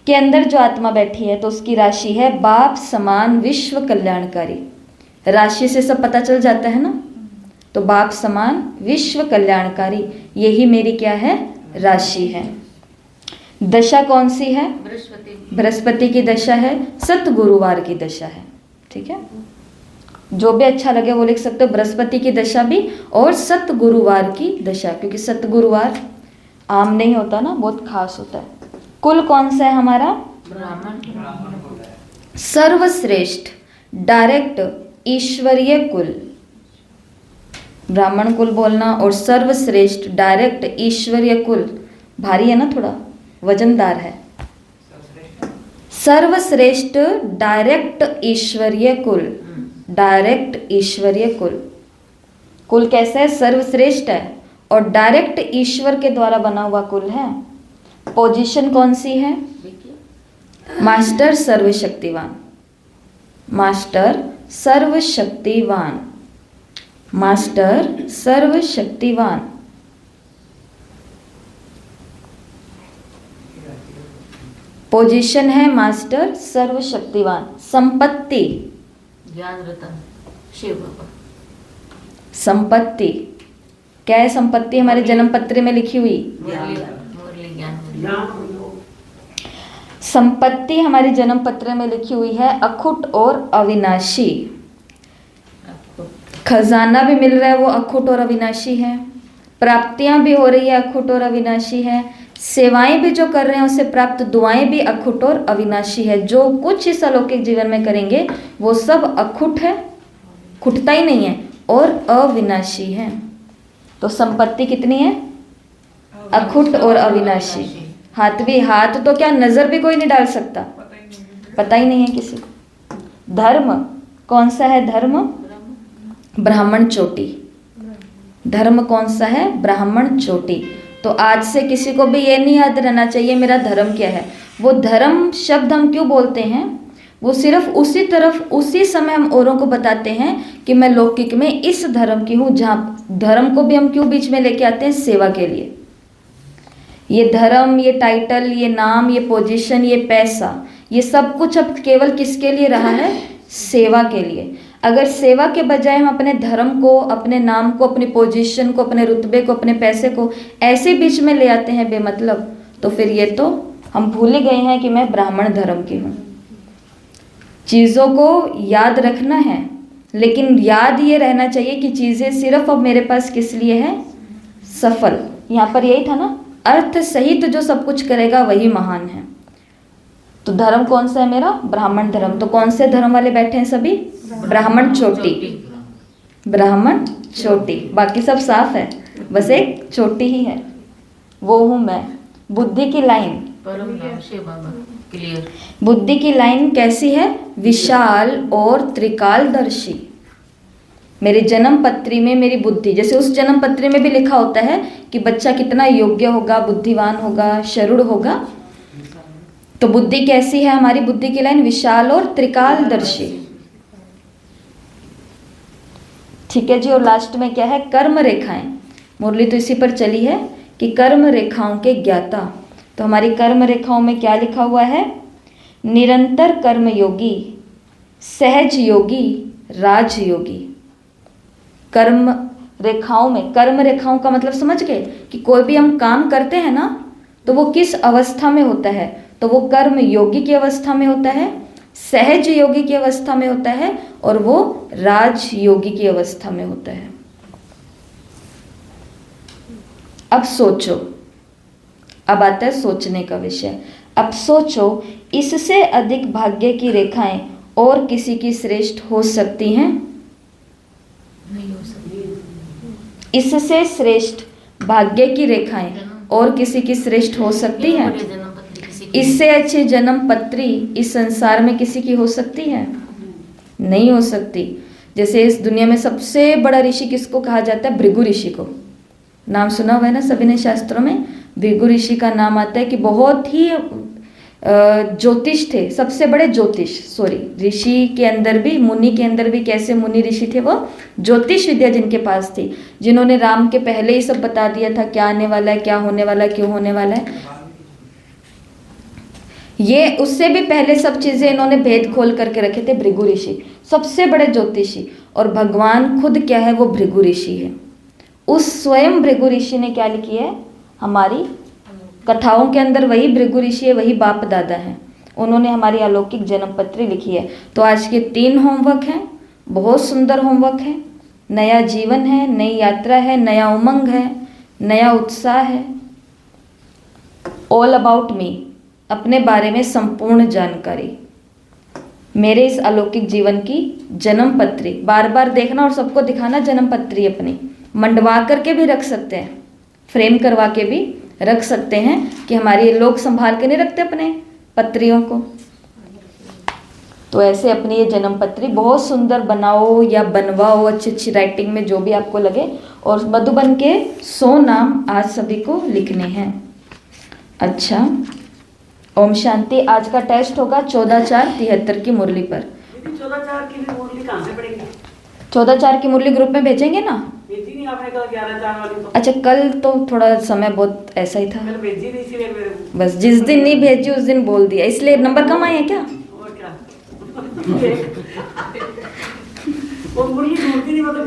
के अंदर जो आत्मा बैठी है तो उसकी राशि है बाप समान विश्व कल्याणकारी। राशि से सब पता चल जाता है ना, तो बाप समान विश्व कल्याणकारी, यही मेरी क्या है, राशि है। दशा कौन सी है, बृहस्पति की दशा है, सत गुरुवार की दशा है। ठीक है, जो भी अच्छा लगे वो लिख सकते हो, बृहस्पति की दशा भी और सत गुरुवार की दशा, क्योंकि सत गुरुवार आम नहीं होता ना, बहुत खास होता है। कुल कौन सा है हमारा, ब्राह्मण। सर्वश्रेष्ठ डायरेक्ट ईश्वरीय कुल, ब्राह्मण कुल बोलना और सर्वश्रेष्ठ डायरेक्ट ईश्वरीय कुल, भारी है ना, थोड़ा वजनदार है। सर्वश्रेष्ठ डायरेक्ट ईश्वरीय कुल, डायरेक्ट ईश्वरीय कुल, कुल कैसा है, सर्वश्रेष्ठ है और डायरेक्ट ईश्वर के द्वारा बना हुआ कुल है। पोजीशन कौन सी है, मास्टर सर्वशक्तिवान, मास्टर सर्वशक्तिवान, मास्टर सर्वशक्तिवान। पोजीशन है मास्टर सर्वशक्तिवान। संपत्ति, ज्ञान रतन शिव बाबा। संपत्ति क्या है, संपत्ति हमारे जन्म पत्र में लिखी हुई, मुरली ज्ञान। संपत्ति हमारे जन्म पत्र में लिखी हुई है अखुट और अविनाशी। खजाना भी मिल रहा है वो अखुट और अविनाशी है, प्राप्तियां भी हो रही है अखुट और अविनाशी है, सेवाएं भी जो कर रहे हैं उससे प्राप्त दुआएं भी अखुट और अविनाशी है। जो कुछ इस अलौकिक जीवन में करेंगे वो सब अखुट है, खुटता ही नहीं है, और अविनाशी है। तो संपत्ति कितनी है, अखुट और अविनाशी। हाथ भी, हाथ तो क्या नजर भी कोई नहीं डाल सकता, पता ही नहीं है किसी को। धर्म कौन सा है, धर्म ब्राह्मण चोटी, धर्म कौन सा है, ब्राह्मण चोटी। तो आज से किसी को भी ये नहीं याद रहना चाहिए मेरा धर्म क्या है। वो धर्म शब्द हम क्यों बोलते हैं, वो सिर्फ उसी तरफ उसी समय हम औरों को बताते हैं कि मैं लौकिक में इस धर्म की हूँ, जहाँ धर्म को भी हम क्यों बीच में लेके आते हैं, सेवा के लिए। ये धर्म, ये टाइटल, ये नाम, ये पोजीशन, ये पैसा, ये सब कुछ अब केवल किसके लिए रहा है, सेवा के लिए। अगर सेवा के बजाय हम अपने धर्म को, अपने नाम को, अपनी पोजीशन को, अपने रुतबे को, अपने पैसे को ऐसे बीच में ले आते हैं बेमतलब, तो फिर ये तो हम भूल ही गए हैं कि मैं ब्राह्मण धर्म की हूँ। चीज़ों को याद रखना है, लेकिन याद ये रहना चाहिए कि चीज़ें सिर्फ अब मेरे पास किस लिए है, सफल। यहाँ पर यही था ना, अर्थ सहित जो सब कुछ करेगा वही महान है। तो धर्म कौन सा है मेरा, ब्राह्मण धर्म। तो कौन से धर्म वाले बैठे हैं सभी, ब्राह्मण चोटी, ब्राह्मण चोटी। बाकी सब साफ है, बस एक चोटी ही है, वो हूँ मैं। बुद्धि की लाइन, परम नाम शिव बाबा, क्लियर। बुद्धि की लाइन कैसी है, विशाल और त्रिकालदर्शी। मेरे जन्म पत्री में मेरी बुद्धि, जैसे उस जन्म पत्री में भी लिखा होता है कि बच्चा कितना योग्य होगा, बुद्धिवान होगा, शरूर होगा। तो बुद्धि कैसी है हमारी, बुद्धि की लाइन विशाल और त्रिकालदर्शी। ठीक है जी। और लास्ट में क्या है, कर्म रेखाएं। मुरली तो इसी पर चली है कि कर्म रेखाओं के ज्ञाता। तो हमारी कर्म रेखाओं में क्या लिखा हुआ है, निरंतर कर्म योगी, सहज योगी, राजयोगी। कर्म रेखाओं में, कर्म रेखाओं का मतलब समझ गए कि कोई भी हम काम करते हैं ना तो वो किस अवस्था में होता है, तो वो कर्म योगी की अवस्था में होता है, सहज योगी की अवस्था में होता है, और वो राज योगी की अवस्था में होता है। अब सोचो, अब आता है सोचने का विषय। अब सोचो, इससे अधिक भाग्य की रेखाएं और किसी की श्रेष्ठ हो सकती हैं? नहीं हो सकती। इससे श्रेष्ठ भाग्य की रेखाएं और किसी की श्रेष्ठ हो सकती है? इससे अच्छी जन्म पत्री इस संसार में किसी की हो सकती है? नहीं हो सकती। जैसे इस दुनिया में सबसे बड़ा ऋषि किसको कहा जाता है, भृगु ऋषि को। नाम सुना हुआ है ना सभी ने शास्त्रों में, भृगु ऋषि का नाम आता है कि बहुत ही ज्योतिष थे, सबसे बड़े ज्योतिष, सॉरी, ऋषि के अंदर भी, मुनि के अंदर भी कैसे मुनि ऋषि थे, वो ज्योतिष विद्या जिनके पास थी, जिन्होंने राम के पहले ही सब बता दिया था क्या आने वाला है, क्या होने वाला है, क्यों होने वाला है। ये उससे भी पहले सब चीजें इन्होंने भेद खोल करके रखे थे, भृगु ऋषि सबसे बड़े ज्योतिषी, और भगवान खुद क्या है, वो भृगु ऋषि है। उस स्वयं भृगु ऋषि ने क्या लिखी है, हमारी कथाओं के अंदर वही भृगु ऋषि है, वही बाप दादा है, उन्होंने हमारी अलौकिक जन्म पत्री लिखी है। तो आज के 3 होमवर्क हैं, बहुत सुंदर होमवर्क है, नया जीवन है, नई यात्रा है, नया उमंग है, नया उत्साह है। ऑल अबाउट मी, अपने बारे में संपूर्ण जानकारी, मेरे इस अलौकिक जीवन की जन्म पत्री, बार बार देखना और सबको दिखाना जन्म पत्री अपनी, मंडवा करके भी रख सकते हैं, फ्रेम करवा के भी रख सकते हैं, कि हमारे लोग संभाल के नहीं रखते अपने पत्रियों को। तो ऐसे अपनी ये जन्म पत्री बहुत सुंदर बनाओ या बनवाओ, अच्छी अच्छी राइटिंग में, जो भी आपको लगे। और मधुबन के 100 नाम आज सभी को लिखने हैं। अच्छा, ओम शांति। आज का टेस्ट होगा 14/4/73 की मुरली पर। 14/4 की भी मुरली कहाँ से पड़ेगी? 14/4 की मुरली ग्रुप में भेजेंगे ना? भेजी नहीं आपने कल 11/4 वाली तो। अच्छा, कल तो थोड़ा समय बहुत ऐसा ही था, मैंने भेजी नहीं इसीलिए मेरे को। बस जिस दिन नहीं भेजी उस दिन बोल दिया, इसलिए नंबर कम आए हैं क्या? और क्या वो मुरली ढूंढती नहीं मतलब